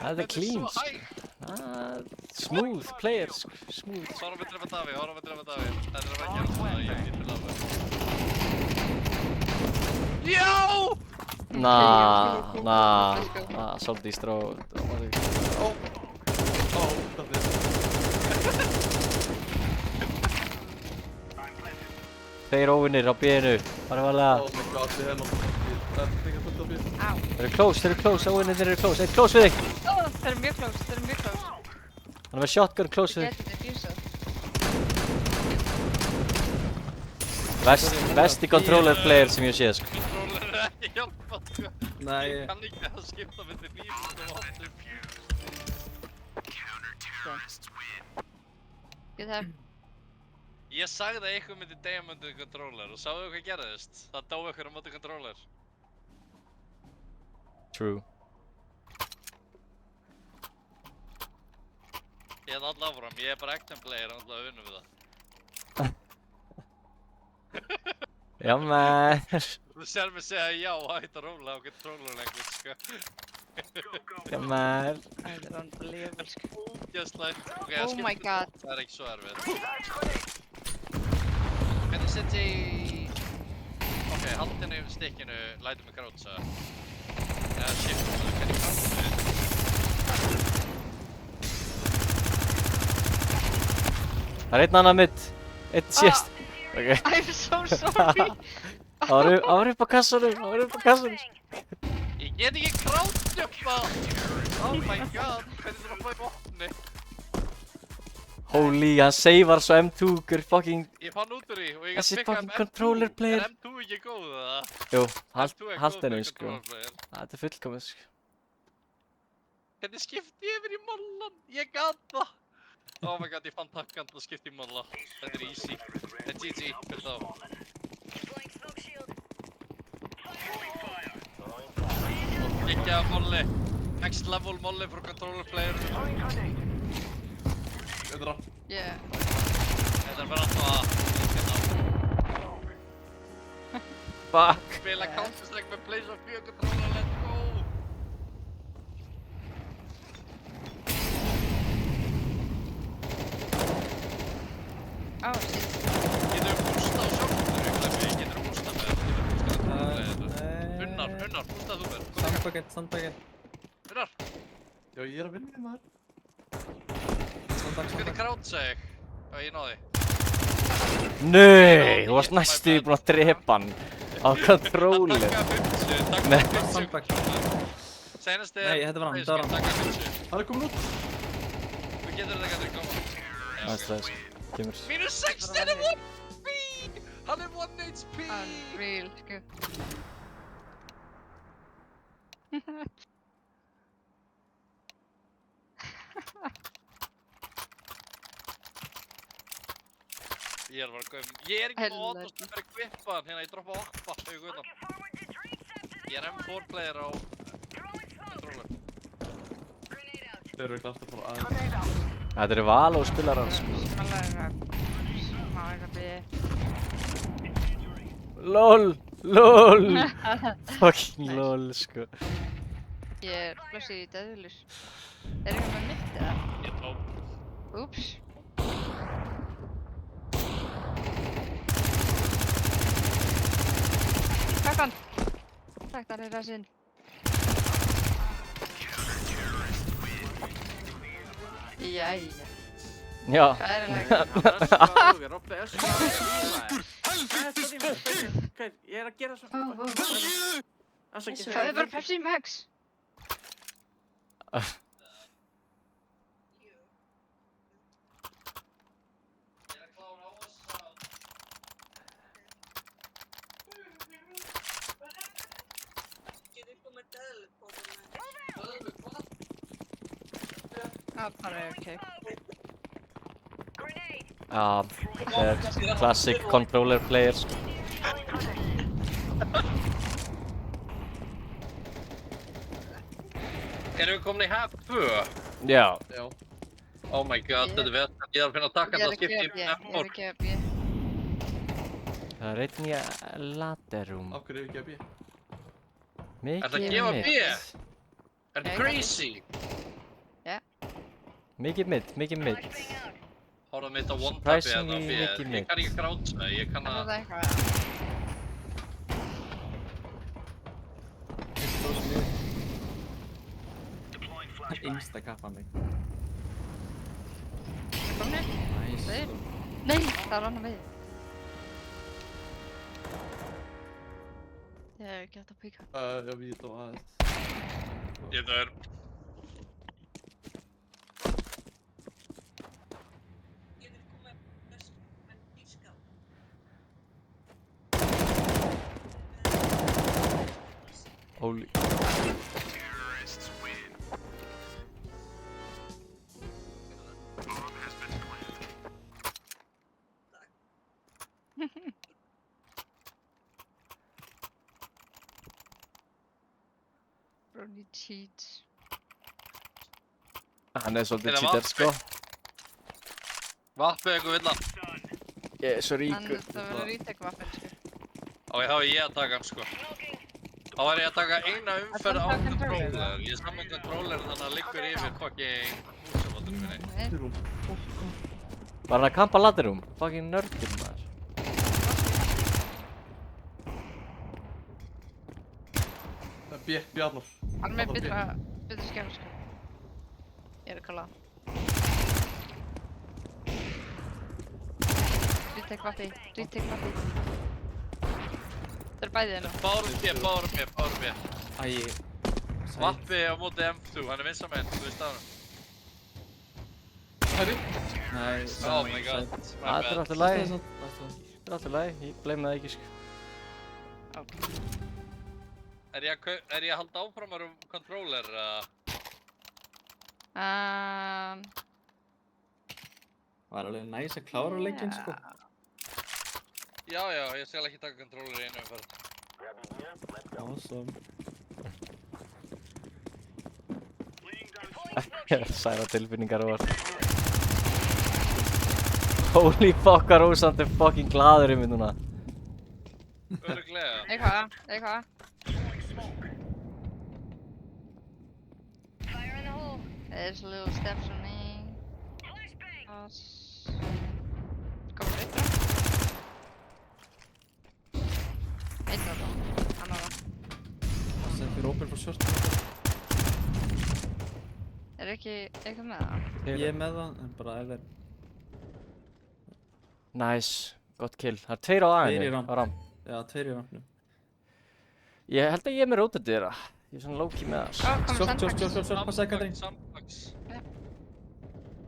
Það er clean,
Þetta er svo hægt.
Smooth player, smooth.
Horfum við drefa Davíð, horfum við drefa Davíð. Þetta er að vera gert svona, ég get til að vera. Já!
Svolítið stró. Þeir óvinnir á B-inu, bara varlega.
Oh my god, við hefum náttúrulega fullt á B.
Þeir eru close, óvinnir þeir eru close. Þeir eru close við þig.
Þeir eru mjög close.
Hann er með shotgun close við þig.
Getur diffusað.
Besti controller player sem ég séð, sko.
Controller er ekki hjálpað, sko.
Nei,
Ég kann ekki að skipta milli nýjum og áttum.
Get það.
Ég sagði að ykkur myndi deyja mútið controller og sáðu hvað gerðist? Það dó ykkur á mútið controller.
True.
Ég er alltaf áfram, ég er bara acting player og alltaf að vinna við það.
Já, maður.
Þú sér mig segja já og hætta róla á controller language, sko.
Já, maður.
Það er unbelievable, sko.
Ógeðslega. Ok,
Oh my god.
það er ekki svo erfitt. Hvernig set ég í... Ok, haldinu yfir stikkinu, lætum mig gráta. Eða shift, hvernig gráta við?
Það er einn annar mitt. Einn sést. Ok.
I'm so sorry.
Það var upp á kassanum,
Ég get ekki gráta! Oh my god, hvernig það var í botni?
Holy, hann seifar svo M2-gur fucking...
Ég fann út úr því og ég
Þessi
fikk
fucking controller player.
Er M2 ekki góð eða?
Jú,
M2 er góð
hald henni,
fyrir
sko.
controller player.
Þetta er fullkomið, sko.
Hvernig skipti ég yfir í mollan? Ég gat það! Oh my god, ég fann takkan til að skipta í molla. Þetta er easy. Þetta er GG fyrir þá. Ekki að molli. Next level molli for controller player.
Þetta er það.
Yeah.
Þetta er bara alltaf að...
Fuck.
Spila Counter-Strike með PlayStation 4 controller, let's go!
Oh, shit.
Getur við bústað á sjálfstöru, Klemmi? Getur við bústað með þetta? Getur við bústað með þetta? Unnar, bústað þú með.
Sandbagget.
Unnar,
Já, ég er að vinna þig, maður.
hvernig gráta ég? Já, ég náði.
Nei, þú varst næstuði búinn að drepa hann á controller.
Takka 50,
Nei.
takka 50.
Sandbag.
Senast
Nei, þetta var hann, þetta var hann.
Takka 50.
Hann er komin út.
Þú getur þetta ekki að koma.
Það er slæðis, kemur.
Mínus 16 er 1 HP! Hann er 1 HP!
Unreal, sko.
Ég er bara göm. Ég er ekki á
Helvete.
Otto sem er að kvippa hann, hérna ég droppa oppa, hefur guðan. Ég er M4 player á controller.
Þeir eru ekki alltaf bara aðeins.
Þetta eru Való spilarar, sko. LOL, LOL. Fucking LOL, sko.
Ég er blössið í döðlur. Er einhvern veginn mitt eða?
Ég tók.
Úps. Takk hann. Takk þar er rassinn. Jæja.
Já.
Hvað er hann?
Robbi er svo Ég er að gera svo
Það er bara Pepsi Max. Bara okay.
Já, það er classic controller player, sko.
Erum við komin í H2?
Já.
Já.
Oh my god, þetta er vett. Ég er að finna að taka
Ég er
þetta skipti í
ekki
M4.
að B.
Það er einn í laterum.
Af hverju er ekki að B?
Ertu að
Mikið
gefa
mitt.
B? Ertu
Nei,
crazy?
Mikið mitt.
Hóraðu mitt á one-tappi
Surprisingly
eða á B.
mikið
Ég
mitt.
kann ekki gráta, ég kann
Er
að...
þetta eitthvað?
Insta kappa mig.
Er komnir?
Nice.
Þeir? Nei, það er annar með. Ég hef ekki hægt að píka.
Jag vet då att...
Ég dör.
Holy.
Brony cheats.
Hann er svolítið
Eða
cheater, sko.
Vappið eitthvað villan.
Ég er svo
Hann
ríkur.
þetta verður retake vaffin, sko.
Þá er ég að taka hann, sko. Þá var ég að taka eina umferð á
Þetta er
controller. Ég er saman controller þannig að það liggur yfir fucking húsafóttunum minni.
Nei,
Var hann að kampa ladderum? Fucking nördur, maður.
Bjarnar.
hann er með betra skjár, sko. Ég er að kalla. Retake vaffi. Það er bæðið hérna.
Bárum B.
Æ,
Vappi á móti M2, hann er vinsamenn, þú veist það hann.
Nei,
Oh my god, my
Það er
bad.
alltaf lægi. Það er alltaf lægi. Ég blame það ekki, sko.
Er ég að halda áfram um controller?
var alveg næs að klára leikinn, sko.
Já, ég skal ekki taka controller í einu umferð.
Awesome.
Særa tilfinningar og var. Holy fuck, hvað Rósant er fucking glaður í mig núna.
Öruglega.
Eitthvað. There's a little steps on me. Kommer du ut då? Einn var það. Annar var.
Sem fyrir open for short.
Er ekki eitthvað með það?
Ég er með það, en bara ef þeir...
Nice. Gott kill. Það er 2 á
Tveir í
aðeins.
ramp.
Á ramp.
Já, 2 í rampnum.
Ég held að ég er með rótandi þeirra. Ég er svona low-key með það.
Ó, komur sandbags.
Short, passaði Katrín.
Sandbags.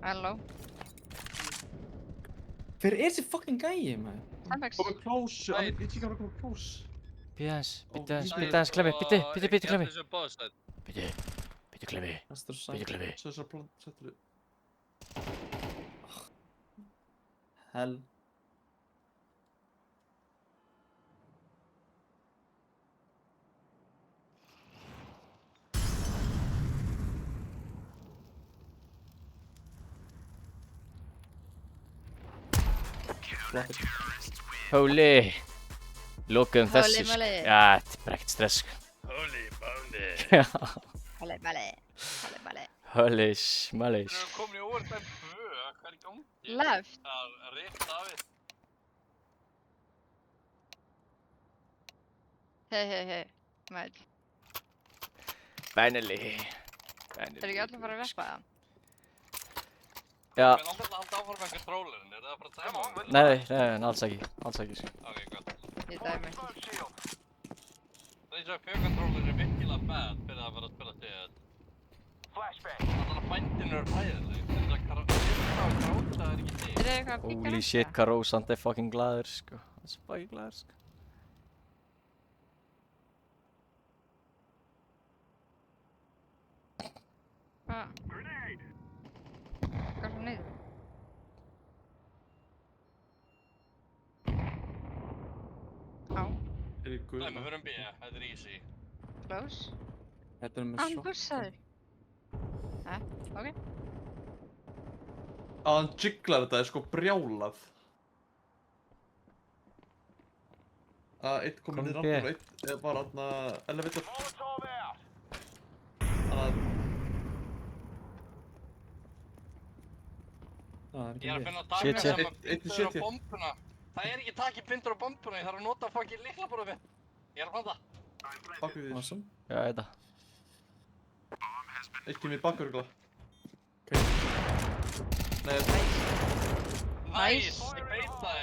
Hello.
Hver er þessi fucking gæi, maður?
Sandbags.
Komið close, ég tíka að komið close.
Býta aðeins,
Sæt
Klemmi.
og
Býta, Klemmi.
Þessu boðstætt.
Býta, Klemmi.
Astur
Býta,
sæt.
Klemmi.
Så þessar plant settur við.
Hell. Flottir.
Holy. Lokum
Holy
þessu.
moly.
Já, þetta er bara ekkert stress, sko.
Holy moly.
Bale.
Holy schmoly.
Við erum komin í overtime 2, hvað er í gangi?
Left.
Það er rétt David.
Hei. Mæl.
Finally.
Þeir ekki allir fara að vespa það?
Já,
Við langar að halda áfram með controllerin, er það bara að dæma um?
nei, alls ekki, sko.
Ok, gott.
Ég dæmi.
Það er svo að fjörcontroller er virkilega bad fyrir að vera að spila til þetta. Þannig að fændinu er hæðileg. Þess að gráta er ekki til.
Er það eitthvað að píka
Holy shit, hvað Rósant er fucking glaður, sko. Það er svo fucking glaður, sko.
Hvað? Hvað er það niður? Á,
Er ég guð?
Nei, við höfum B, þetta er easy.
close.
Þetta er með
Hann
short.
bussaður. Ok.
Að hann jigglar þetta er sko brjálað. Einn kom inn í
Kom
rampur og einn var aðna elevator.
Það er
Ég er að
ekki
finna
Shit,
takið
shit.
sem að
Einn í
bindur á
shit,
bombuna. Það er ekki takið bindur á bombuna, ég þarf að nota fucking lyklaborðið mitt. Ég er að planta.
Bakku við þér.
Awesome.
Já, ég veit það.
Eitt kemur í bakkurugla. Nei,
Nice, ég veit það.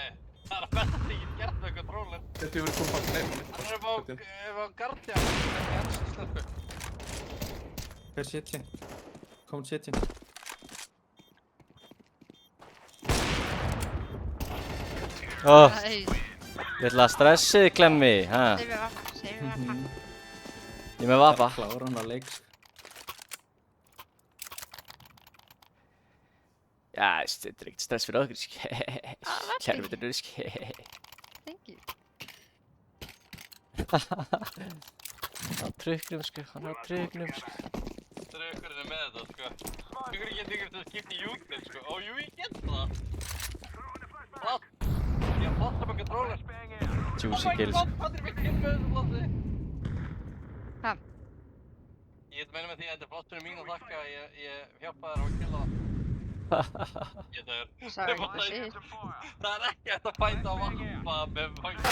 Það er að besta að ég get gert með controller.
þetta hefur komið bakk. Nei,
Hann er upp á Guardian, ekki ennsku íslensku.
Hver CT? Kom CT.
Nice.
Lilla stressið klemmi, ha?
Save your vappa, save your vappa.
Ég er með vapa.
Klára hann að leik.
Já, þetta er ekkert stress fyrir okkur, sko.
vertu
Kærvitur, sko.
Thank you.
Hann á trukknum, sko. Hann á trukknum, sko.
Draukurinn er með þetta, sko. Draukurinn getur ekki eftir að skipta í júknir, sko. Ó, jú, ég get það. Platt. Ég har platt með controller.
Juicy kills.
Oh my god, hvað er mikið með þessu platti?
Ha?
Ég get meina með því að þetta er platturinn mín að þakka að ég hjálpa þér á að killa það. Ég það er...
Sorry,
Nema
my shit.
Það er ekki hægt að fæta að vappa með fucking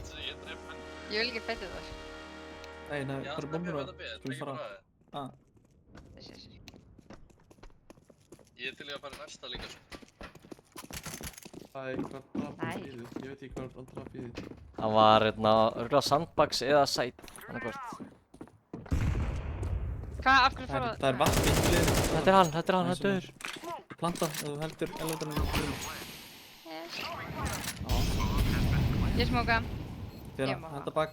Segir
Ég er drippin.
Ég vil ekki fæta það.
Nei, nei,
Já,
hvað er
það
bombur
er
á?
betra
Skulum fara. Ah,
Þessi.
Ég er til í að fara í næsta líka, sko.
Æ, hvað draf
Æ.
hann býðið? Ég veit ekki hvað hann draf býðið.
Hann var, örugglega sandbags eða sæt. Annarkvort.
Hvað, af hverju fór
það er vatn í hliðinu.
Þetta er hann, hann er döður.
Planta, ef þú heldur elevatorinn í hliðinu.
Yes.
Já,
Ég smóka.
fyrir
Ég má
að henda bak.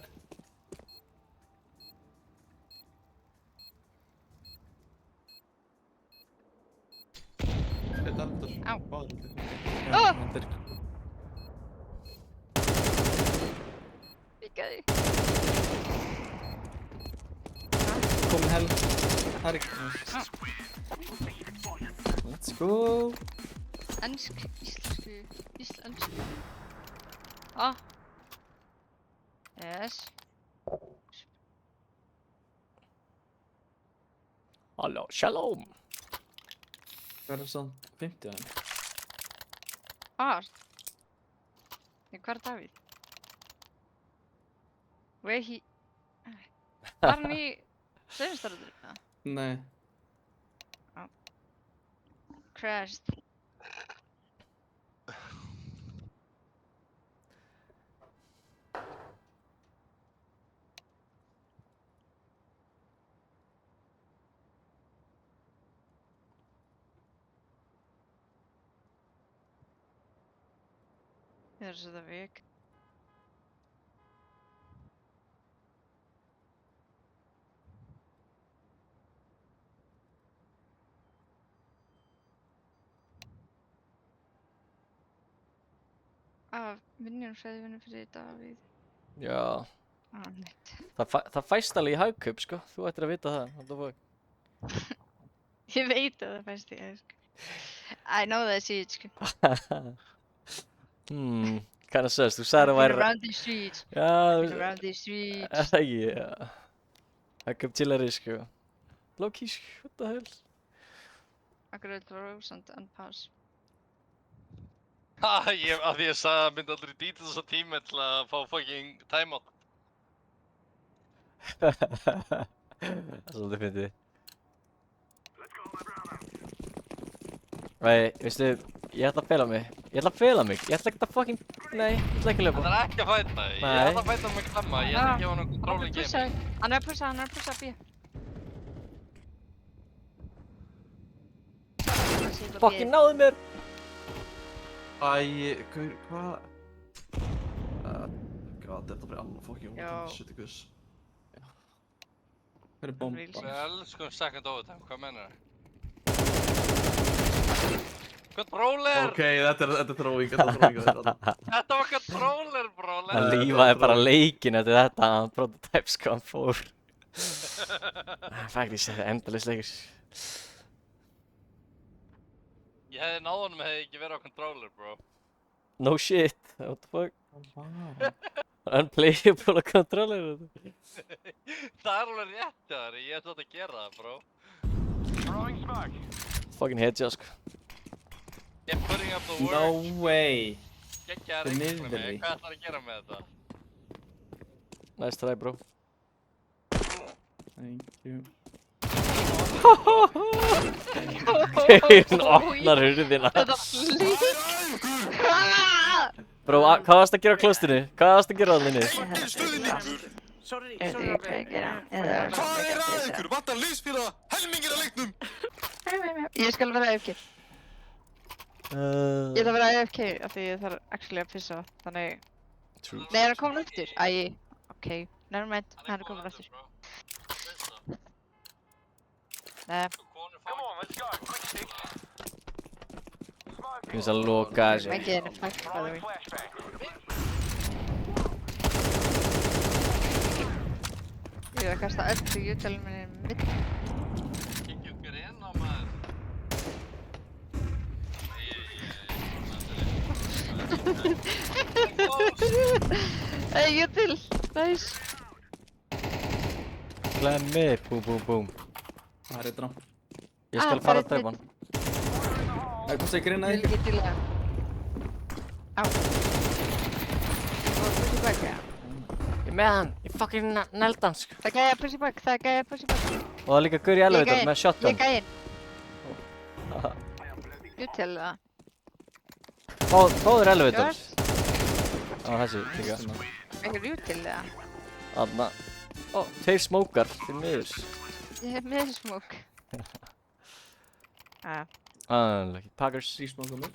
Eitt elevator.
Á.
Báður.
Já,
Ó!
hendur.
Víkaði.
Komin hell. Harik.
Á.
Let's go.
Ensk, íslensku, íslensku. Á. Yes.
Halló, shalom.
Hvað er sann 50 hann?
Art. Hvað er Davíð? Where he... Var hann í Sveifistarður?
Nei.
Crashed. There's the vik. Vinnjum sagði vinnu fyrir Davíð.
Já.
Mitt.
Það fæst alveg í hagkaup, sko. Þú ættir að vita það. What the fuck?
Ég veit að það fæst í það, sko. I know that shit, sko.
Kinda sus, þú sagði að
Been
væri...
around the streets.
Já,
Been around the streets.
Yeah. Hagkaup chillari, sko. Low-key, sko. What the hell?
Akkur er Rósand and pass.
Ha, af því ég sagði að myndi aldrei dýta þessa tíma til að fá fucking timeout.
Það er svolítið fyndið. Vei, veistu, ég ætla að fela mig. Ég ætla ekkert að fucking... Nei, ég ætla ekki að löpa.
Það er ekki að fæta, ég
Nei.
ætla að fæta mig ekki hemma, ég ætla að gefa hann okkur trolling game.
Hann er að pussa B.
Fucking náðu mér!
Æ, gaur, hvað? God, þetta var alveg fucking
Já.
shit ykkur.
Hver er bomb?
Real
Við elskum second overtime, hvað menur það? Controller!
Ok, þetta er throwing,
Þetta var controller, bro!
Hann lífaði bara leikinn eftir þetta, hann prototype sko, hann fór. Faktisk, þetta er endalaust leikur.
Ég hefði náð honum hefði ekki verið á controller, bro.
No shit. What the fuck?
Vá.
Unplayable controller.
Það er alveg rétt hjá þér, ég ætla að gera það, bro.
Fucking headshot, sko.
Ég putting up the work.
No way.
Geggjaðar
Þetta er
einhvers með mig,
niðri.
hvað ætlar að gera með þetta?
Nice try, bro.
Thank you.
Hún opnar hurðina.
Þetta flýtt.
Bro, hvað varst að gera á klostinu? Hvað varst að gera á þinni?
Engin stuðningur!
Sorry,
Ég
sorry,
veit hvað ég gera.
Hvað er að ykkur? Vantar liðsfélaga helmingir að leiknum!
Ég skal vera AFK. Ég ætla að vera AFK af því ég þarf actually að pissa, þannig...
True.
Nei, er hann komin aftur? Æ, ok, nevermind, hann er komin aftur. Nei,
Ég finnst að loka þessu.
ekki henni fætt, by the way. Ég er að kasta öllu jútalum minni mitt.
Kikki okkur inn á maður.
Hey, jútal, nice.
Glemmi, búm, búm, búm.
Það er eitthvað.
Ég skal fara að drepa hann.
Það er hvað segir grina
Ég vil
þig?
ekki til það. Á. Og pussy back, ja.
Ég með hann, ég fucking neldi hann, sko.
Það gæja pussy back, það gæja pussy back.
Og það er líka gaur í elevator með shotgun.
Ég gæja inn. Jútal, það.
Báður elevator. Á, þessi, líka.
Einhver jútal, það.
Þarna. Ó, tveir smókar, til miður.
Ég hef með smók.
Lucky Packers.
Rísmókum mér.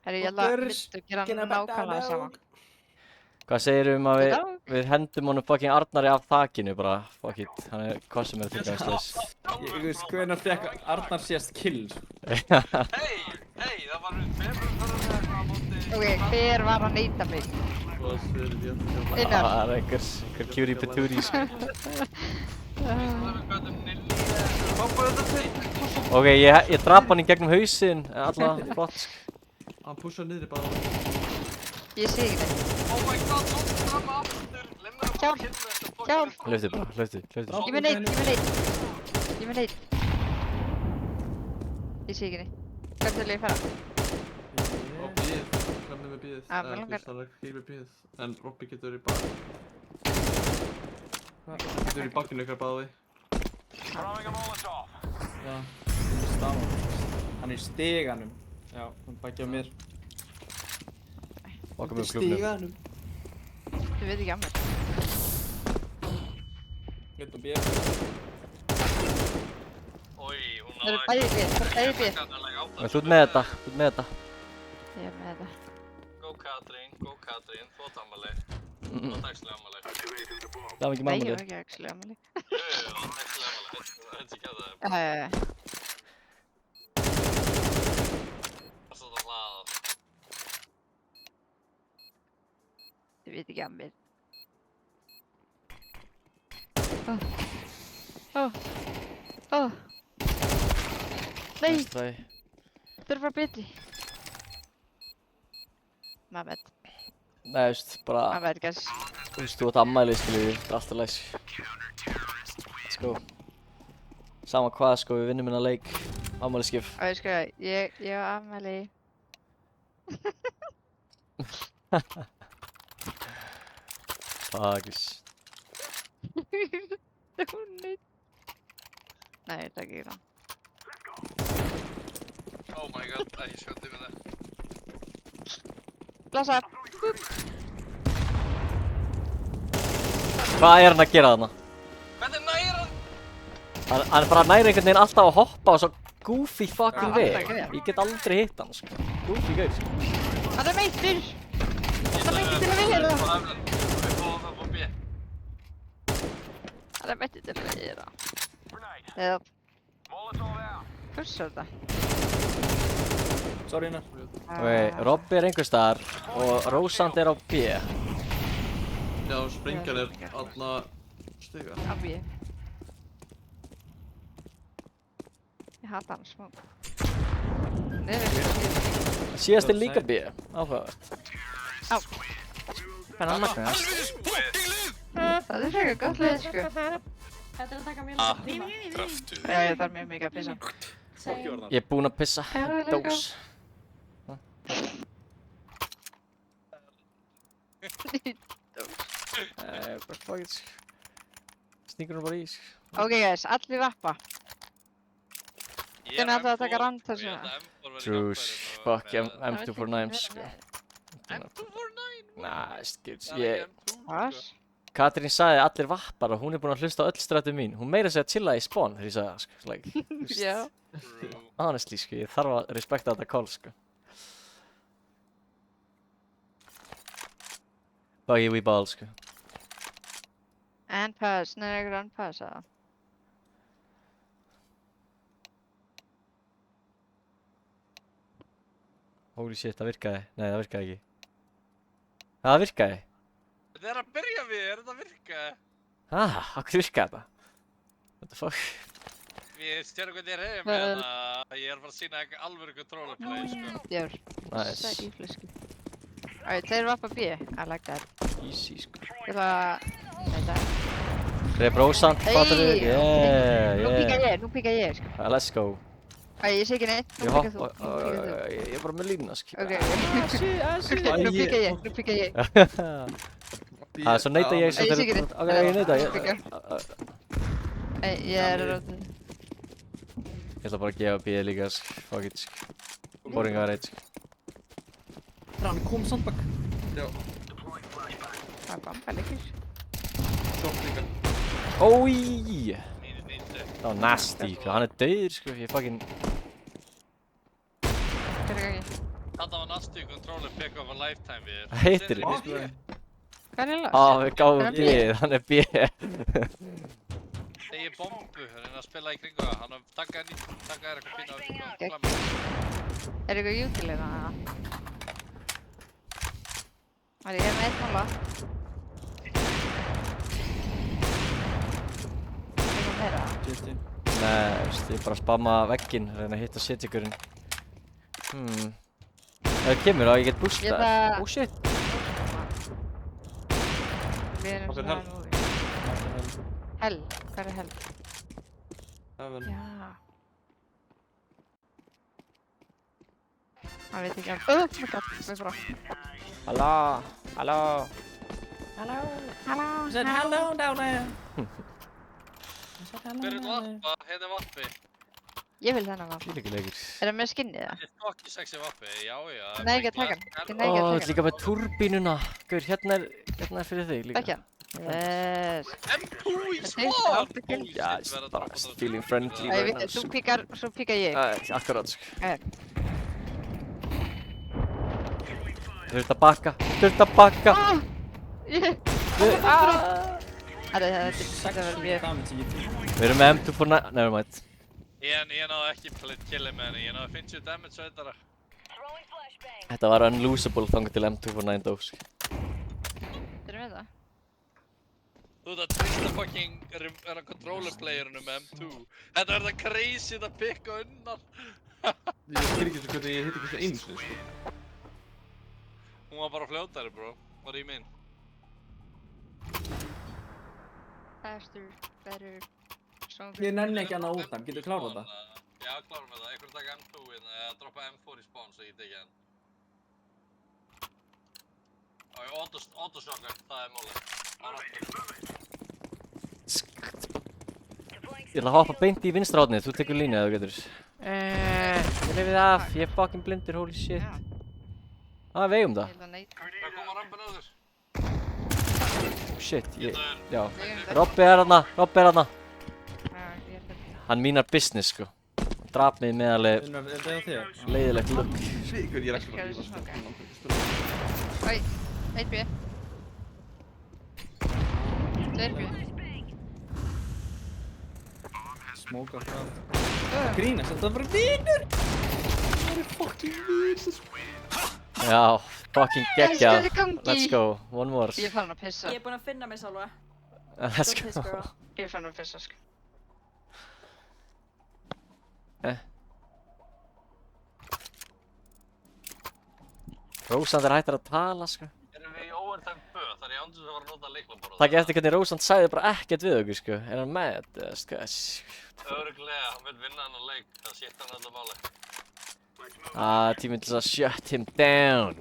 Herri, ég ætla að mynda að gera nákvæmlega sama.
Hvað segir að
Já.
við hendum honum fucking Arnari af þakinu bara, fuck it, hann er hvað sem er til dæmis þess.
Ég veist hvenær fekk Arnar síðast kill.
Hey, það var við tveimur fyrir það á móti.
Ok, hver var að neyta mig?
Hvað fyrir ég?
Einar.
Það er einhver cutie patootie, sko. Ok, ég drap hann í gegnum hausinn, alla flott, sko.
Hann pushar niður bara.
Ég sé ekki þetta.
Oh my god, svo fram aftur.
Hjálp, hjálp.
Hlaustu bara, hlaustu.
Ég með neitt, ég með neitt. Ég með neitt. Ég sé ekki neitt. Hvert vil ég fara?
Og bíð. Hvernig með bíðið?
Mig langar-
Það er ekki með bíðið. En Robby getur í bak. Getur í bakkinu ykkar báði.
Já, staðan. Hann er í stiganum. Já, hann bækja á mér.
Okkur með klubnum.
Þú veit ekki að mér.
Gett og bér.
Oj, hún
Það eru bæði bíð, það eru bæði bíð.
Þú ert með þetta,
Ég er með þetta.
Go Katrín, þú átt ammali. Þú átt actually ammali.
Það var ekki
Nei, ég
mamma
var ekki actually ammali.
Jú, þú átt actually ammali. Það er ekki að það.
Já.
Það er svona hlaða.
Þú veit ekki að mér. Nei,
Nice try.
þurfa bara betri. Maður veit,
Nei, veist, bara,
maður veit gæs.
þú veist, þú ert ammæli, skilju, þetta er alltaf læs. Let's go. Sama hvað, sko, við vinnum hérna leik, ammæliskif.
Og ég sko, ég á afmæli.
Fuckis.
Nei. Nei, það er ekki það.
Oh my god, ég skjótti með það.
Blassa.
Hvað er hann að gera þarna?
Hvernig næra hann?
Hann er bara næri einhvern veginn alltaf að hoppa á svo goofy fucking
Já,
veg.
hann er ekki
Ég get aldrei hitt hann, sko. Goofy gaur, sko.
Hann er meittur. Hann er meittur til að vera.
Við fóðum það på B.
Hann er meittur til að vera. Eða. Pussar þetta.
Sorry, Einar.
Ok, Robby er einhvers staðar og Rósand er á B.
Já, sprengjan er aðna stiga.
Af ég. Ég hata hann smá. Nei,
Síðast er líka B. Áhugavert.
Á.
Spennan magna.
Helvítis fucking lið!
Það er frekar gott lið, sko.
Þetta er að taka mjög langt tíma.
Kraftu.
Já, ég þarf mjög mikið að pissa.
Ég er búinn að pissa.
Já, það er líka.
Dós. Bara fuck it. Sníkur hún bara í.
Ok, guys, allir vappa. Hvernig ætlaðu að taka rand þessu?
Trús. Fuck, M249 sko.
M249?
Næst, gils.
Hvað?
Katrín sagði allir vappar og hún er búin að hlusta á öll strættu mín. Hún meira segja chilla í spawn þegar ég sagði það sko. Like, þú veist,
Já.
honestly sko, ég þarf að respekta þetta call sko. Buggy we ball sko.
And pass, nei, ekki rand pass, eða?
Holy shit, það virkaði. Nei, það virkaði ekki. Það virkaði.
Þetta er að byrja við, er þetta að virka?
Akkur virkaði þetta? What the fuck?
Við stjórnum hvernig ég reyði með þetta. Ég er bara að sína ekki alvöru controller play, sko.
Djör.
Nice.
Það í flösku. Alright, þeir vappa B. I like that.
Easy sko.
Ég ætla að... Þetta.
Rebrósant, fattar þú? Yeah,
Nú píka
yeah.
ég, nú píka ég, sko.
Let's go.
Ég sé ekki neitt, nú
Ég
píka
hopp,
þú. Nú píka þú.
ég er bara með línuna sko.
Ok, nú píka ég, nú píka ég.
Svo neita ég svo
Ég sé ekki
fyrir...
neitt.
Ok, ég neita.
Ég er rótið.
Ég ætla bara að gefa B líka sko. Fuck it sko. Boring að reynd sko.
Hann kom sandbak.
Já,
Það er bamba líkir.
short líka.
Ói!
Nýndi.
Það var nasty sko. Hann er dauður sko. Ég fucking...
Hver er gangi?
Þetta var nasty controller pick of a lifetime við.
Hvað heitir þið?
Hvað er
Á,
það?
við gáum B. Hann er B.
Þegar ég bombu, reyna að spila í kringu það. Hann takkaði eitthvað pínu á
Ok.
eitthvað.
Er eitthvað jútilega? Það er með eitt mála. Eitthvað meira?
Justin.
Nei, veist, ég er bara að spamma vegginn. Reyna að hitta setjagurinn. Ef það kemur þá ég get bústa.
Ég það-
Oh shit.
Við erum
Hvað er
svona
hell?
núi. Hell? Hvað er hell?
Heaven.
Já. Það veit ekki alveg. My god, við bara.
Halló. Halló.
Halló. Halló.
He said hello down there.
Hver er vappa? Heitir vappi.
Ég vil þennan var.
Fíl ekki leikur.
Er það með skinnið það?
Þetta er fokki sexy vappi, já.
Nei, ekki að taka hann. Ég nei
Ó,
ekki að
þetta er
taka
líka með turbínuna. Gaur, hérna er fyrir þig
hann.
líka.
Ekki hann. Yes.
M2 í
Þetta er
spawn!
alltaf kill.
Já, it's bara feeling friendly
Æ,
right now.
þú píkar, svo píka ég.
Akkurát, sko.
Ok.
Þurft að bakka. Þurft að bakka.
Ég... Þetta verður
60
mjög...
damage í YouTube.
Við erum með M249. Nevermind.
Ég náðu ekki killið með henni, ég náðu 50 damage á þetta.
Þetta var unlosable þangað til M249 dó, sko.
Erum við það?
Þú ert að trista fucking controller playerinu með M2. Þetta er það crazy að pikka undan.
Ég skil ekki svo hvernig ég hitt ekki svo eins, sko.
Hún var bara fljótari, bro. What do you mean?
Faster, better, stronger.
Ég nenni ekki að ná út hann, getur þú klárað þetta?
Já, klárum við það. Einhvern taka M2 hérna, eða droppa M4 í spawn svo ég teki hann. Autoshotgun, það er málið.
Ég ætla að hoppa beint í vinstra hornið. Þú tekur línu eða þú getur. Ég lifið af. Ég er fucking blindur, holy shit. Við eigum það.
Ég held að neita.
Hvað kom að rampin öður?
Shit, já.
Við eigum það.
Robbi er hana.
Já, ég held að...
Hann mínar business, sko. Hann draf mig með alveg
Er þetta þér?
leiðilegt look.
Svíkur, ég er ekki
Skal
bara
við svo
að
smoka? Oi, 1 B. 2 B.
Smóka frá. Grínast, þetta var bara vinur! Það er fucking vinur!
Já, fucking
Hvað er
geggjað.
í gangi?
Let's go. One more.
Ég er farin að pissa.
Ég er búin að finna mig sjálfa.
Let's
Don't piss,
go.
girl.
Ég er farin að pissa, sko.
Rósand hættir að tala, sko.
Erum við í overtime 2 þar ég ándur að fara að nota lyklaborð?
Takk eftir hvernig Rósand sagði bara ekkert við okkur, sko. Er hann mad, eða, sko?
Örugglega, hann vil vinna hann á leik, það sétt hann alltaf máli.
Tíminn til að shut him down.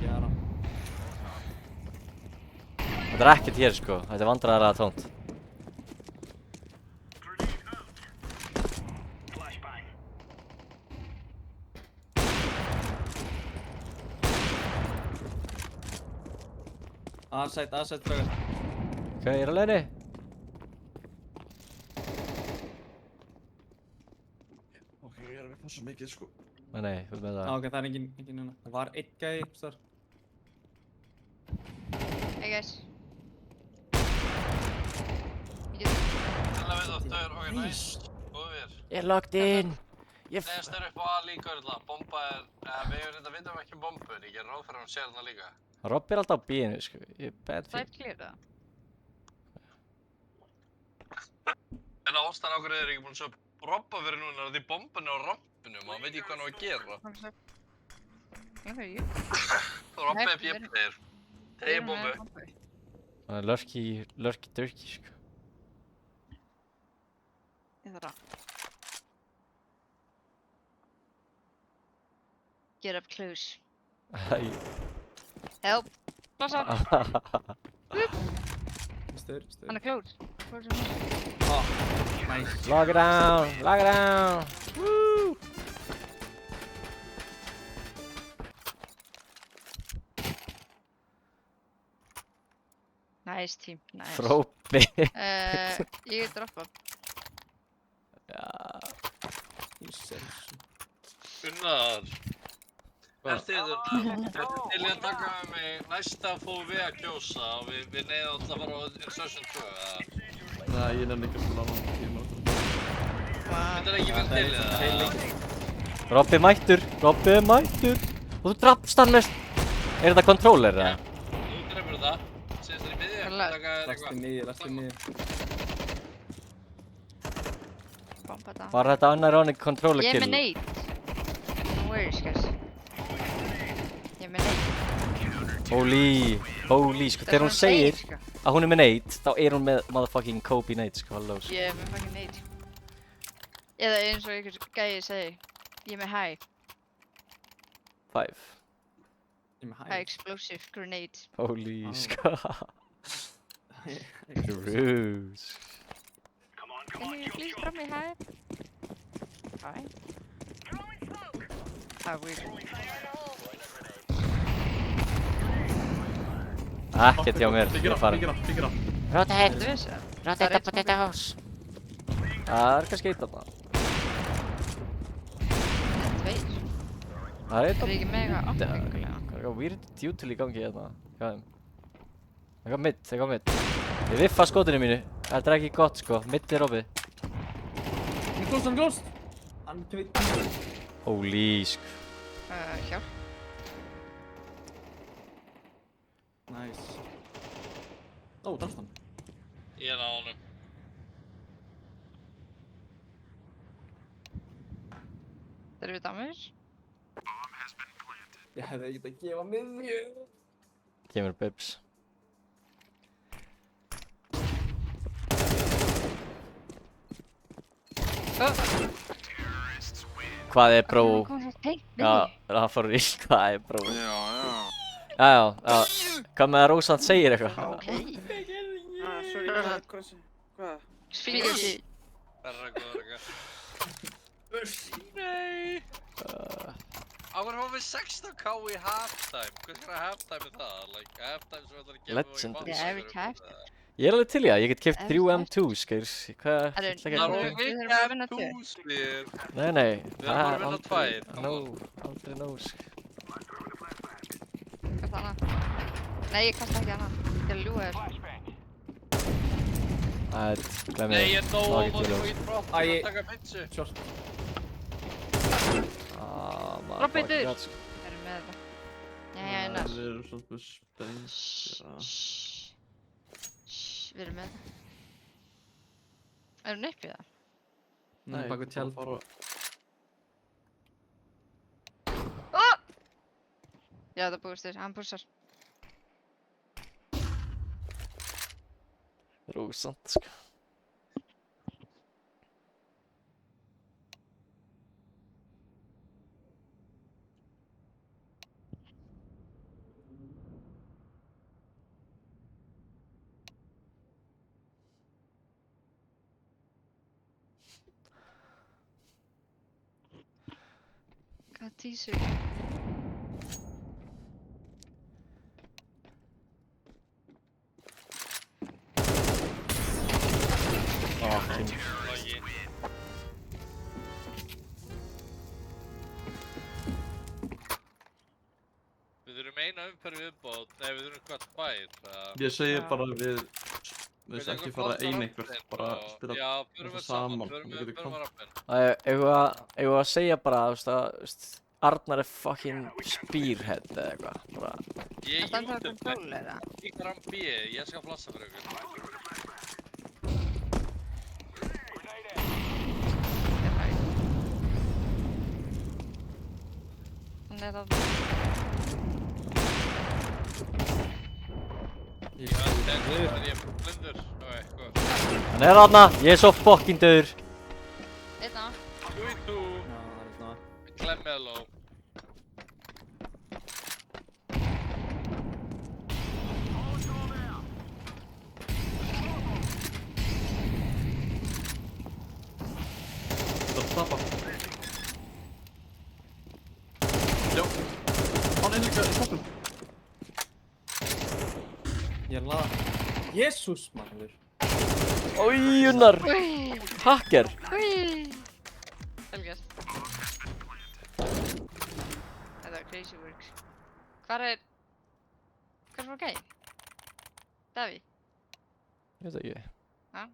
Jara.
Þetta er ekkert hér, sko. Þetta er vandræðarlega tónt.
A-side, draugar.
Ok, ég er á leiðinni.
Ok, ég er að vinna svo mikið, sko.
Nei, þú með það.
Ok, það er engin núna. Það var einn gæi, þar.
Hey guys.
Hella við aftur, ok, nice. Góðu við.
Ég er locked in.
Neðast er upp á A líka örla, bomba er, við hefur reynda að vita ekki bombu, en ég ger ráð fyrir að hún sér hana líka.
Robby er alltaf á bíinu, sko. Ég er bad
Side
fyrir.
clear það.
En ástæðan okkur er ekki búin að sjá robba fyrir núna, því bomban er á rampinu, maður veit ekki hvað hann á að gera.
Ég veit ekki.
Robba er pjeplir. Tegir bombu.
Það er lurky durky, sko.
Ég þarf að. Get up close. Help. Blassa.
Stöður.
Hann er close. Close.
Nice.
Lock it down, lock it down. Woo!
Nice team, nice.
Robby.
Ég er droppað.
Já.
Gunnar. Ertu til í að taka með mig næsta fóðu við að kjósa og við neyðum alltaf að fara á Insertion 2, eða?
Nei, ég nefn ekki að spila annan tíma.
Þetta er ekki vel til í það?
Robby mættur. Og þú drafst hann með... Er þetta controller, eða?
Þú drefur það. Síðast þér í miðju, taka þér
Last niður.
Bomba þetta.
Var þetta unironic controller
Ég er
kill?
með nade. No worries, guys. Ég er með nade.
Holy, sko, þegar hún segir að hún er með nade, þá er hún með motherfucking Kobe nade, sko, halló, sko.
Ég er með fucking nade. Eða eins og einhver gæi segi. Ég er með high
5.
explosive grenade.
Holy, sko. Gross.
Can you please drop me high? Fine. Weird.
Ekkert hjá mér, ég er farin.
Pick it up.
Rotate potatoes. Það er kannski eitt af það.
Tveir.
Það er eitt
Er
af
ég ekki með eitthvað
það.
ábyggulega?
Það er eitthvað weird djútul í gangi hérna. Hjá þeim. Eitthvað mitt. Ég viffa skotinu mínu. Þetta er ekki gott, sko. Mitt er Robby.
Hann close. Hann tveit.
Holy, sko.
Hjálp.
Nice. Ó, drafst hann.
Ég er á honum.
Þeir eru við damage?
Ég hefði ekkert að gefa miðju.
Kemur Bibs. Hvað er bró? Já, það fór í hvað er bró?
Já.
Já. Hvað með að Rósand segir eitthvað?
Ok.
Sorry, hvað?
Spíkjum.
Verra góður Nei! Áður fáum við 16k í halftime. Hvað er halftime með það? Like, halftime sem ætlar að gefa
Legendary.
Yeah, every time.
Ég er alveg til í það, ég get keft 3 M2, skeirs. Hvað
Herru,
ætla ekki
við
að
erum
gera?
að vinna tvö.
Túslir.
Nei.
Við erum bara að vinna tvær,
Aldrei nóg, sko.
Kasta hana. Nei, ég kasta ekki hana. Ég er að ljúga þér.
Glemmi
Nei, ég er nóg
Ná
og
ekki
þú
til
er í brott
Æ,
að taka pizzu.
Short.
Robby,
Motherfucking
dur.
god, sko.
Erum með þetta. Jæja, einar.
Við erum svolítið spennt.
Við erum með þetta. Erum nippið það?
Hún er bak við tjald.
Já, það búist þér, hann pussar.
Rósant, sko.
Hvað tísur?
Logi. Við þurfum eina umferð viðbót, nei við þurfum hvað tvær.
Ég segi
Já.
bara við veist ekki fara ein einhvert, bara spila
Já, förum við
saman,
förum
við
við
getum
förum við rappin.
Eigum við að segja bara, þú veist, Arnar er fucking spearhead eða eitthvað, bara.
Ég
Það er
YouTube
kontroller það.
ég fram B, ég skal flassa fyrir ykkur.
Hann er það.
Ég
Já,
skil
þetta
þig.
er ég blindur. Ok, góð.
Hann er þarna, ég er svo fucking döður.
Einna.
Two in two.
Já, það er svona.
Klemmi að ló.
Það tapar. Já. Hann er líka í toppum.
Ég er laða. Jésús, maður.
Ói, Unnar,
Úi,
hacker.
úi. Vel gert. Þetta var crazy works. Hvar er svo gæi? Daví?
Ég veit ekki.
Ha?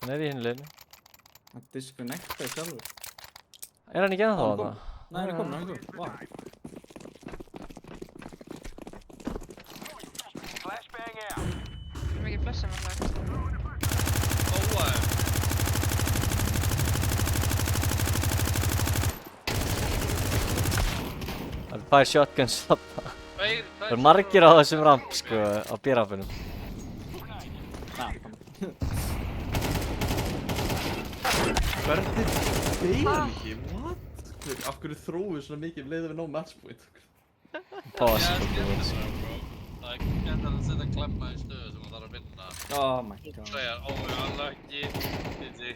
Hann er í hinu liðinu.
Hann disconnectaði sjálfur.
Er hann ekki ennþá
Hann
þarna?
Nei, hann er komin, hann er komin. Vá.
Það er mikið blessa með hlagt.
Óa.
Það er bæði shotguns þarna.
Tveir,
Það er margir á þessum ramp, sko, á B-rampunum.
Hvernig deyr hann ekki? What? Af hverju þróið svona mikið leiðum við no match point?
Pause,
Já,
sko,
skemmtilega,
sko.
bro. Það er gett að setja klemma í stöðu sem það þarf að vinna.
Oh my god.
Segja, unlucky, easy.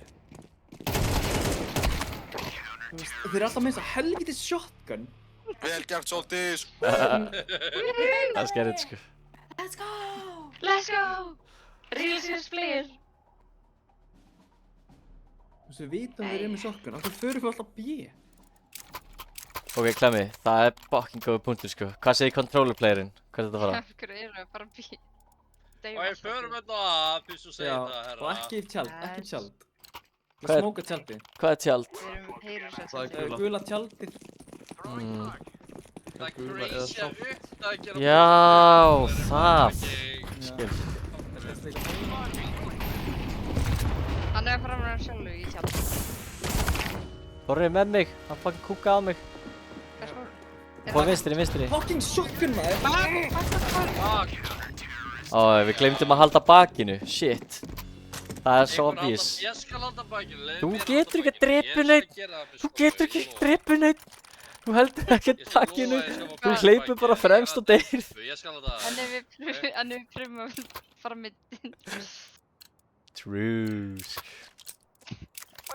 Þeir eru alltaf með þess að helvítið shotgun.
Vel gert, Soltis.
Það er skerrið, sko.
Let's go!
Let's go! Reelsins fleir.
Þú veist, við vitum þeir eru með shotgun. Af hverju förum við alltaf B?
Ok, Klemmi, það er fucking góð punktur, sko. Hvað segir controller playerinn? Hvað er þetta að fara?
Af hverju eru við bara bí?
Og ég förum þetta að fyrst og segja
Já,
það,
og
herra.
ekki í tjald, ekki í tjald.
Hvað
Það
er-
smóka tjaldi.
Hvað er tjald?
Við erum heyrusett.
Það er gula.
Gula tjaldið.
Mm.
Það er
Gula eða
crazy að
svart.
uppdagera
Já, það.
það.
Skil.
Hann er að fara með hann sjálfu í tjald.
Þorri með mig, hann fucking kúkaði á mig.
Hvers fór?
På vinstri, vinstri.
Fucking shotgun maður!
Ó, við glemdum að halda bakinu. Shit. Það er svo obvious.
Ég skal halda bakinu.
Þú getur ekki að drepa neinn. Þú getur ekki að drepa neinn. Þú heldur ekki að bakinu. Þú hleypur bara fremst og deyr.
Ég skal halda
En ef við pröfum að fara með...
True.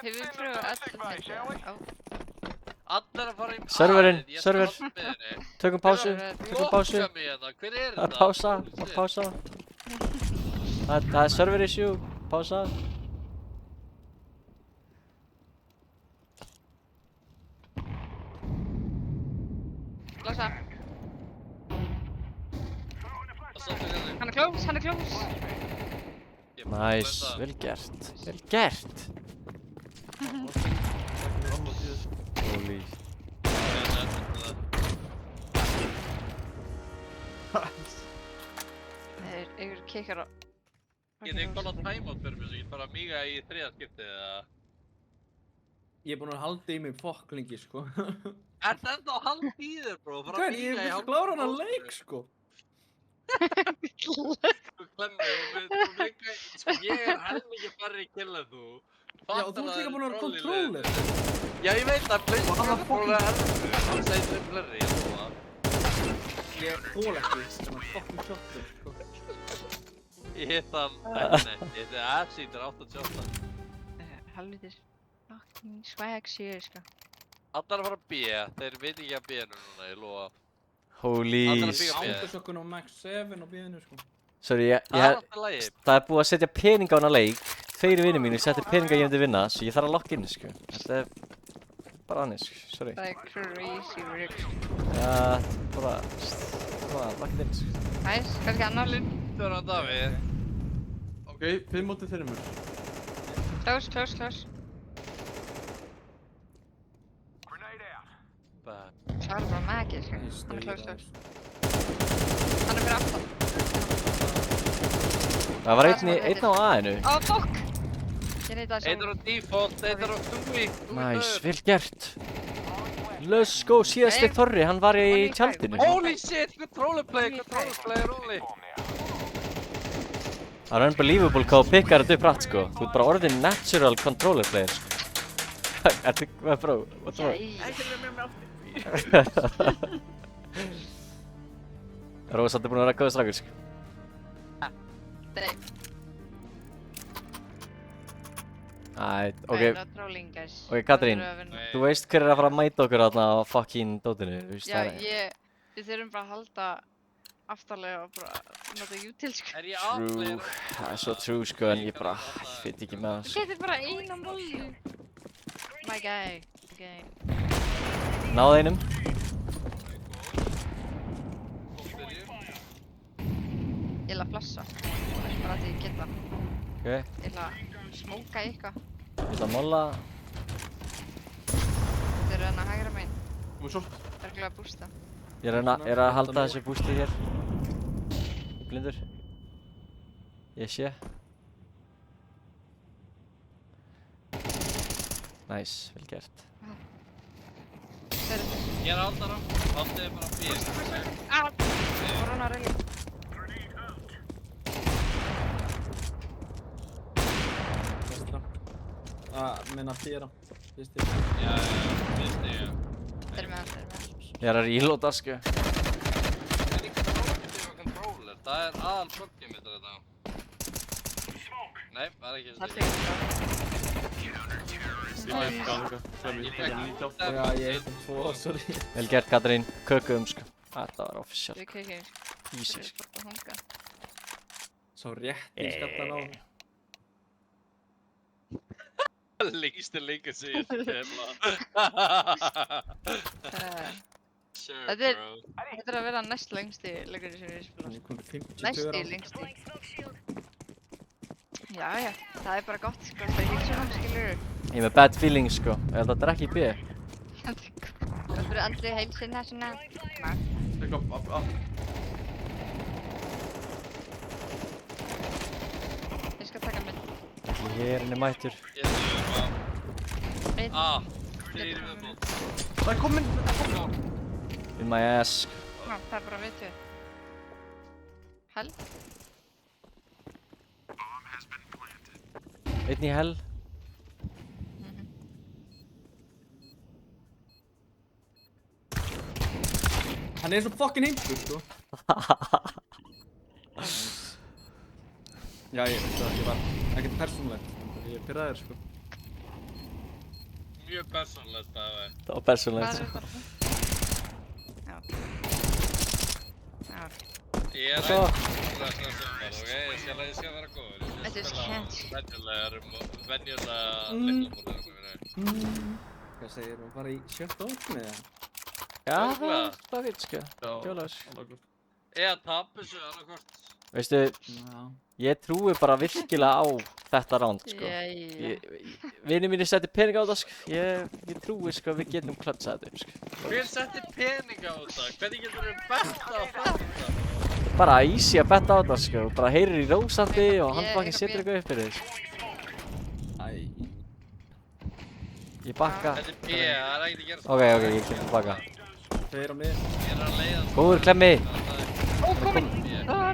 Hefur við pröfað öll
Allir að fara í
Serverinn,
ég skal
server.
halda biðinni.
Tökum pásu. Tökum pásu.
Lokka mig hérna, hver er
Það er
þetta?
pása. Það er pása. Það er server issue. Pása.
Lása.
Það sáttu hérna.
Hann er close, hann er close.
Ég er búinn að
Nice.
blenda.
Vel gert. Vel gert. Holy.
Ég setti þetta.
Þeir einhver kikkar á...
Get ég bara timeout fyrir mig svo ég get bara míga í þriða skiptið eða?
Ég er búinn að halda í mig fokk lengi, sko.
Er þetta enda að halda í þér, bro? Fara
Hvað,
að
ég
bíða í
er
hálfum
klára hana
klósettinu.
leik, sko.
Þú Klemmi, þú líka, sko ég er helmingi færri kill en þú.
Já, og þú ert líka búinn að vera controller.
Já, ég veit að PlayStation controller er helmingi. Það segir fleiri, ég trú það.
Ég þól ekki svona fokkin shotgun, sko.
Ég hitt hann, nei, ég hitt F-seater 88.
Helvitis fucking swag sér, sko.
Allar að fara að B, þeir veit ekki að B-nu núna, ég lofa.
Holy
Allir að
s...
bíða.
Ándasökkun á Max 7 á bíðinu, sko.
Sorry,
Það er alltaf lagi.
það er búið að setja peninga á hana leik. 2 vinir mínir setja peninga ég myndi vinna, svo ég þarf að lokka inn, sko. Þetta er bara annars, sko. Sorry.
Það er crazy work.
Já, bara lokka inn, sko.
Næs, kannski annar.
Lindur hann Davíð.
Ok, 5 mótið 3.
Close, close, close. Það er bara magið, sko. Hann er close, close. Hann er fyrir aftan.
Það var einn á A-inu.
Ó, fuck! Ég neyta að
Eitt er á default, eitt er á stúi.
Nice, vel gert. Let's go, síðasti Þorri, hann var í tjaldinu.
Holy shit, controller play, only.
Það er unbelievable hvað þú pikkar þetta upp rætt, sko. Þú ert bara orðin natural controller player, sko. Ertu, hvað er bró? What's wrong?
Ekki með mér aftur.
Rósand er búinn að vera góður strákur, sko.
Dreif.
Ok,
No trolling, guys.
Ok, Katrín.
Það þurfum að vinna.
þú veist hver er að fara að mæta okkur þarna á fucking dótinu, þú veist
Já,
það er...
við þurfum bara að halda aftarlega og bara nota U-til, sko.
Er ég
True,
aflegir?
það er svo true, sko, en ég bara, ég veit ekki með það,
Þú getur bara eina mollu. My guy. Okay.
sko. Náðu einum.
Ég ætla að flassa. Bara að ég geta.
Ok,
Ég ætla að smóka eitthvað.
ég ætla að molla.
Þeir eru hérna hægra megin.
Þú er svo.
Örgulega að bústa.
Ég er að halda þessu bústi hér. Blindur. Ég sé. Nice, vel gert.
Þeir eru þessu.
Ég er aldar á. Aldrei er bara B.
Ah! Corona reyli.
Vestra. Minna 4. Fyrst ég.
Já, finnst ég.
Þeir eru með hann, þeir eru með hann.
Ég er að reloada, sko.
Er ekki controller? Það er aðal böggið mitt þetta. Nei, það er ekki
Það
þessi.
tekur
Ég veit hvað það. Sem ég fyrir 98.
Já, ég heitum 2, sorry.
Vel gert, Katrín. Kökuðum, sko. Þetta var official.
Við kekjum.
Easy,
Þeir eru
sko.
bara að hanga.
Sá rétt í skattan á.
Lengstu lengur sig ég skemla. Sure,
Þetta er-
bro.
Þetta er að vera næst lengsti leikurinn sem við spilum.
Ég kom 52
Næsti
á.
lengsti. Já, það er bara gott, sko. Það er hitt svona, skilur.
Ég er með bad feelings, sko. Ég held að drekka í B.
Það fyrir andri heilsinna svona.
Take up.
Ég skal taka mynd.
Hér henni mættur.
Ég er bara...
Einn.
Ah, fyrir viðbót.
Það er komin.
In my ass.
Já, það er bara við tvö. Hell?
Einn í hell.
Hann er svo fucking heimskur, sko. Já, ég veit það, ég var ekkert persónulegt. Ég er pyrraður, sko.
Mjög persónlegt bæði.
Það var
Hvað
persónulegt,
er
sko.
þetta? Já.
Ég er
Svo.
eitthvað stressað sumar, ok? Ég skal vera góður.
Þetta er skemmt.
Venjulega liklaborðið.
Hvað segir þú? Bara í 7. óttinu, eða?
Já,
Örugglega.
það er fint, sko.
Já.
Gjólaus.
Eða tapa þessu annarkvort.
Veistu,
Já.
ég trúi bara virkilega á þetta ránd, sko.
Jæja.
Vinir mínir setti pening á það, sko. Ég trúi, sko, við getum klötsað þetta upp, sko.
Hver setti pening á þetta? Hvernig getur við betta á þetta?
Bara easy að betta á það, sko. Bara heyrir í Rósandi og hann
Ég-
fucking
ég-
setur eitthvað upp fyrir þig, sko.
Æ.
Ég bakka.
Þetta er B, það er ekkert að gerast.
Ok, ég kem tilbaka.
Tveir á mið.
Ég er að leiða.
Góður klemmi.
Ó, komin!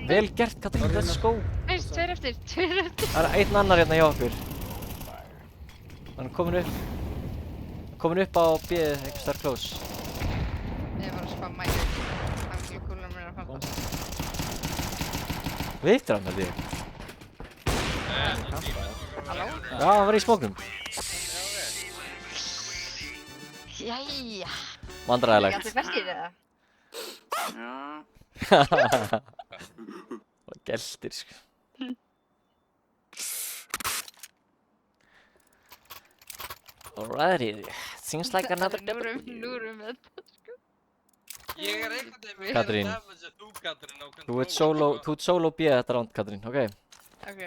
Vel gert, Katrín, let's go.
Veist, tveir eftir.
Það er einn annar hérna hjá okkur. Hann er komin upp. Komin upp á B-ið, eitthvað starf close.
Ég var að spamma í þig. Það er miklu kúlur mér að falla.
Veitir hann með því?
Halló?
Já, hann var í smóknum.
Jæja.
Vandræðilegt.
Gæti feskir eða?
Og geltir, sko. Alrighty, seems like another double.
Nú erum við þetta, sko.
Ég er einhvern veginn með
Katrín.
meira damage en þú, Katrín, á
Þú ert solo B þetta round, Katrín, ok?
Ok.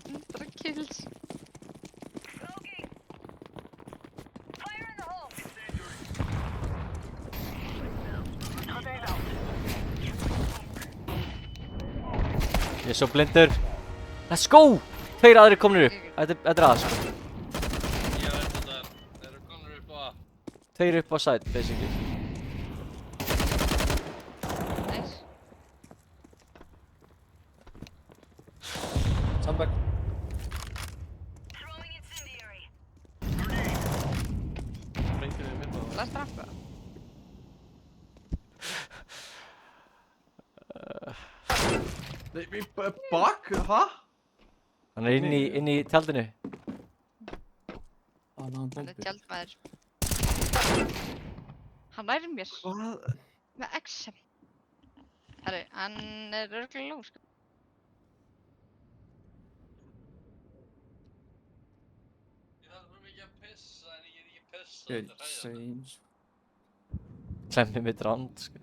100 kills.
Ég er svo blindur. Let's go! Tveir aðrir komnir upp. Þetta er að, sko.
Ég veit þetta er. Þeir eru komnir upp á A.
Tveir upp á side, basically.
Nice.
Sandbag.
Sprengið við mynda það.
Last rampa.
Nei, bak? Hæ?
Hann er inn í tjaldinu.
Hann
Hann er
bombi.
tjaldmaður. Hann næri mér.
Hvað?
Með XM. Herru, hann er örgulega lóð, sko.
Ég þarf svo mikið að pissa, en ég er ekki að pissa.
Good,
Þetta er hræðilegt.
same.
Klemmi mitt rand, sko.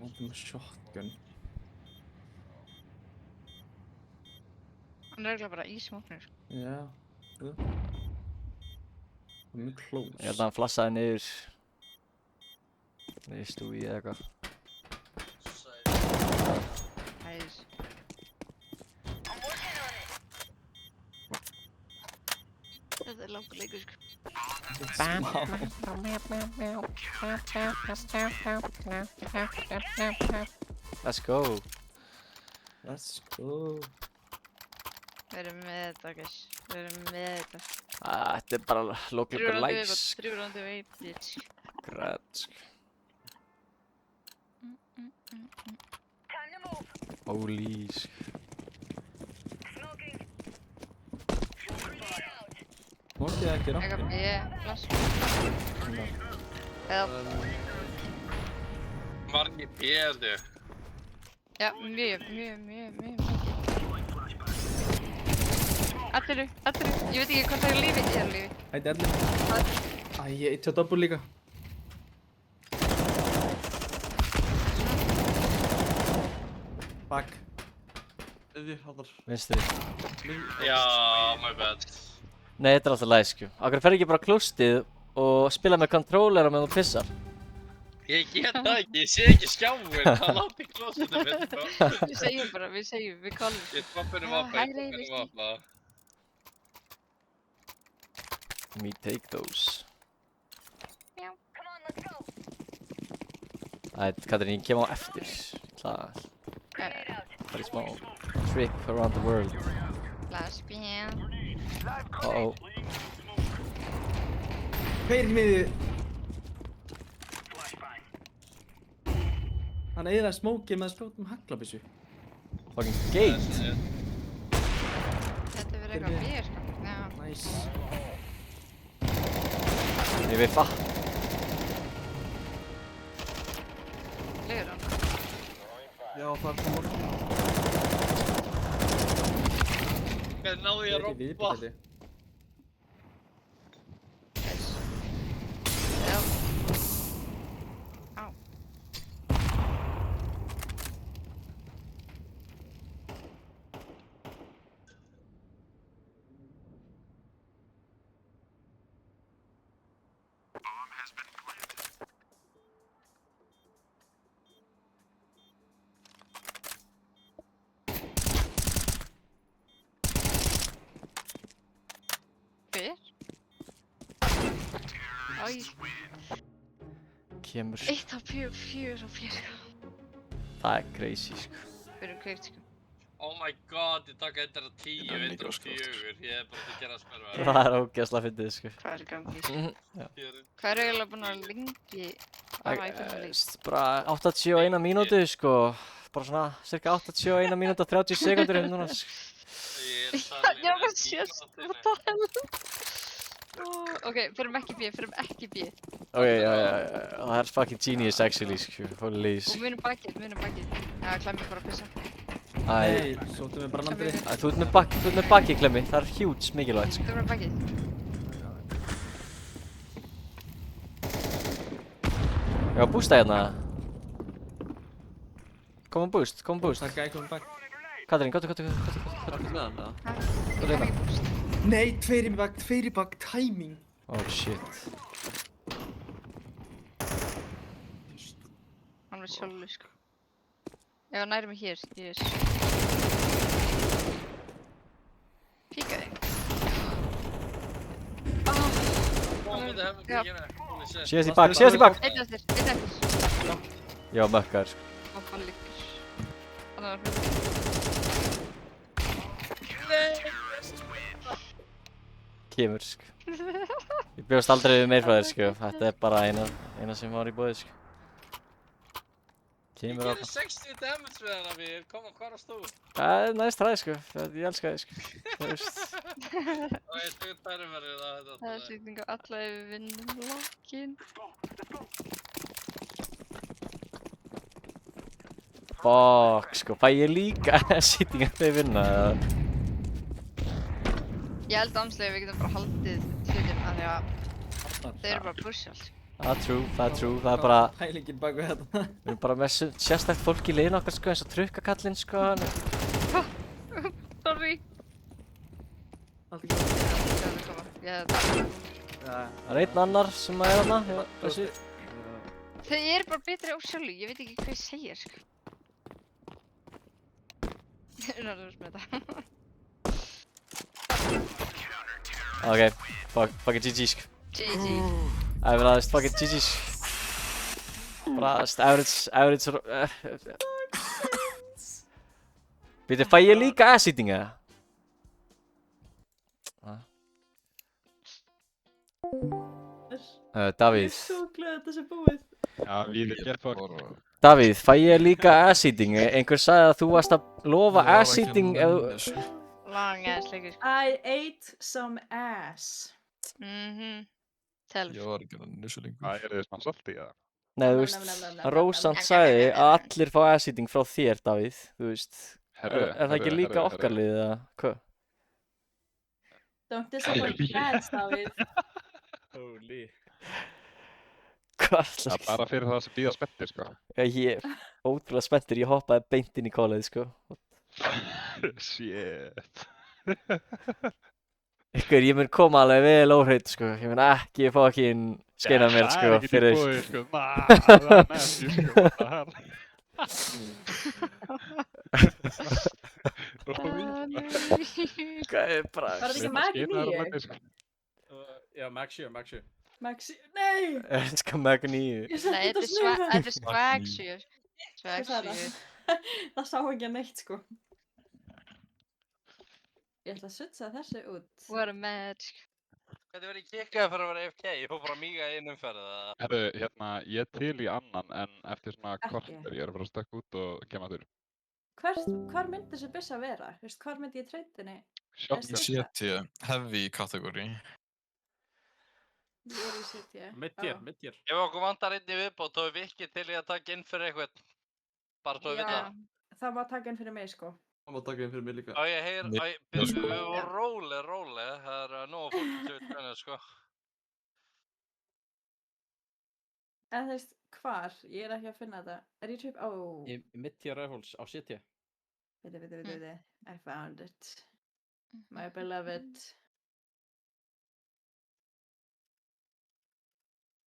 Vantum shotgun.
Hann er örgulega bara í smóknir, sko.
Já. Það er mjög close.
Ég held að hann flassaði niður. Niður stúi eða eitthvað.
Nice. Þetta er langur leikur, sko.
Let's go.
Let's go.
Við erum með þetta, guys. Við erum með þetta.
Þetta er bara local likes.
301, bitch.
Græt, sko. Holy, sko.
Mókið ekki
Eitthvað
rampin.
B, flash. Eða,
Margir B held ég.
já, mjög mikið. Allir. Ég veit ekki hvort það er lífi. Ég er lífi.
Hætti allir. Æ, ég eitt hjá double líka. Back.
Þið, hallar.
Vinstri.
Já, my bad.
Nei, þetta er alltaf læg, sko. Akkur fer ekki bara klústið og spila með controllera meðan þú pissar?
Ég get það ekki, ég sé ekki skjáin. Það láti klósinu mitt, bro.
Við kallum.
Ég troppinu
Já,
vappa,
hægri,
ég troppinu
viski.
vappa.
Let me take those.
Já.
Æ, Katrín, ég kem á eftir. Það er smá trip around the world.
Lesbian.
Uh-oh.
Tveir miði. Hann eða smókið með spjótum haglabissu.
Fucking gate.
Þetta verður eitthvað B, sko. Já.
Nice.
Ég veit það.
Legur hann.
Já, það er komað.
Hvernig náðu ég að
Þetta er
robba?
viðbútið.
Já. Á.
Kemur.
1 á 4 og 4.
Það er crazy, sko.
Við erum kveikt, sko.
Oh my god, ég taka 1 á 10,
Ég nenni
1
ekki
á
að skoða
4. Ég er bara að gera smerfa.
Það er ógeðslega fyndið, sko.
Hvað er í gangi, sko?
Já.
Hvað eru eiginlega búin að lengi fara í hvernig leik?
Bara 81 mínútu, sko. Bara svona cirka 81 mínútu og 30 sekundur hérna núna, sko.
Já, hvað sést? What the hell? Ok, förum ekki B.
Ok, já, það er fucking genius actually, sko. Holy
Og munum bakið. Já, klemmi bara að pissa.
Nei, sóttum við bara landrið.
Þú ert með bakið, Klemmi. Það er huge mikilvægt, sko.
Þú bara bakið.
Já, bústa hérna. Komum búst.
Það gæði komið bak.
Katrín, gott.
Hvað er með hann, eða?
Ég hef ekki búst.
Nei, tveir í bak, timing.
Oh shit.
Hann var sjálfur, sko. Já, næri mig hér. Yes. Píkaði. Já.
Síðast í bak.
Einn eftir.
Já, mökkar, sko.
Og hann liggur. Hann er að
Kemur, sko. Ég bjóðst aldrei við meir frá þér, sko. Þetta er bara eina sem var í boði, sko.
Ég
Kemur á.
gerir 60 damage við hana við, koma, hvað er stóð?
Það er næst træði, sko. Ég elska þig, sko. Þú veist.
Og ég tökur tæruverið það.
Það er sýkning á alla yfir vinnum lokkin.
Fuck, sko. Fæ ég líka sýtinga þegar ég vinna, eða?
Ég held ámslega við getum bara haldið hlutum af því að þau eru bara að pusha alls.
Það er true. Það er bara...
Pælingin bak við þetta.
Við erum bara með sérstækt fólk í liðinu okkar, sko, eins og trukkakallinn, sko.
Sorry.
Allt ekki.
Það er einn annar sem er þarna.
Þau eru bara betri á sjálfu, ég veit ekki hvað ég segir, sko. Unarður með þetta.
Ok, fucking GG, sko.
GG.
Það er aðeins fucking GG, sko. Bara average... Býtu, fæ ég líka ass-eating, eða? Davíð.
Ég er svo glöð að þetta sé búið.
Já, við erum gett
Davíð, fæ ég líka ass-eating? Einhver sagði að þú varst að lofa ass-eating ef þú...
Long ass leikur, sko.
I ate some ass.
Telf.
Ég var ekki að nussa lengur.
Það er þið smá salti, eða?
Nei, þú veist, Rósant sagði að allir fá ass-eating frá þér, Davíð, þú veist. Er það ekki líka okkar lið, eða hvað?
Don't disappoint fans, Davíð.
Holy.
Hvað
Það er bara fyrir það sem býða spenntir, sko.
Já, ég er ótrúlega spenntur, ég hoppaði beint inn í kólið, sko.
Shit.
Ykkur, ég mun koma alveg vel óhreint, sko. Ég mun ekki fucking skeina mér, sko, fyrir...
Það er ekki búið, sko. Það er næstu, sko.
Hvað er bara...
Var þetta ekki Mag 9?
Já, Mag 7.
Mag 7, nei!
Ég elska Mag 9.
Ég
Nei,
setti
þetta
þetta snöðu.
er swag 7. Swag
Hvað sagði
7.
Það sá ekki að neitt, sko. Ég ætla að sutsa þessu út.
What a magic.
Hvernig verður ég kikkaði fyrir að vera AFK? Ég fór bara að míga inn umferð eða?
Herru, hérna, ég er til í annan en eftir svona
Ekki.
korter, ég er bara að stökka út og kemja þurr.
Hvar myndi þessi byssa vera? Þú veist, hvar myndi ég treytinni?
Shotgun.
CT, heavy category.
Ég er í CT.
Mid-tier.
Ef okkur vantar einn í viðbót, þá er við ekki til í að taka inn fyrir eitthvað. Bara svo við vita.
Já, það má taka inn fyrir mig, sko.
Það má taka inn fyrir mig líka.
Á ég heyr, við vorum róli, það er nóg fólk til við tvennu, sko.
En þú veist, hvar? Ég er ekki að finna þetta. Er ég trip? Ó.
Mid-tier rifles á CT.
Viti. I found it. My beloved.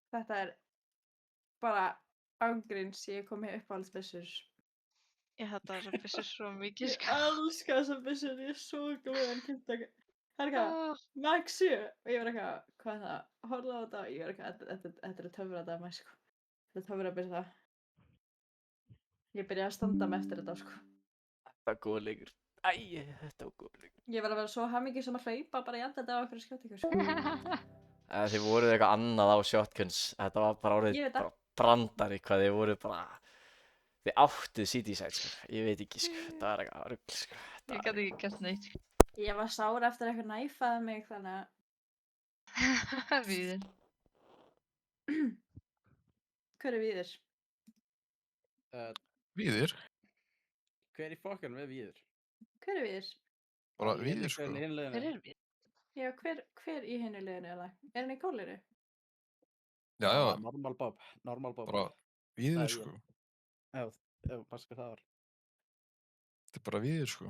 Þetta er bara ángríns, ég kom hér upp á alls byssur.
Ég hata þessar byssur svo mikið, sko.
Ég elska þessar byssur, ég er svo glöð að kynna. Það er eitthvað, Max 7 og ég var eitthvað, hvað er það? Horfðu á þetta og ég var eitthvað, þetta er töfradæmi, sko. Þetta er töfrabyrða. Ég byrjaði að standa með eftir þetta, sko.
Þetta var góð leikur. Æ, þetta var góð leikur.
Ég var að vera svo hamingjusam að hlaupa bara í andlitið á einhverju skjótingu, sko.
Þið voruð eitthvað annað á shotguns. Þetta var bara orðið
Ég veit það.
bara brandari hvað þið voruð bara... Þið áttuð CT side, sko. Ég veit ekki, sko. Þetta var eitthvað rugl, sko.
Ég gæti ekki gert neitt, sko.
Ég var sár eftir að eitthvað næfaði mig, þannig að...
Víðir.
Hver er Víðir?
Víðir?
Hver í fokkanum er Víðir?
Hver er Víðir?
Bara Víðir, sko.
Hver
Hver er Víðir?
Já, hver í hinu liðinu er það? Er hann í kóliru?
Já, já,
Normal Bob. Normal Bob.
bara Víðir,
Það er
sko.
Ef, pass hvað það var.
Þetta er bara Víðir, sko.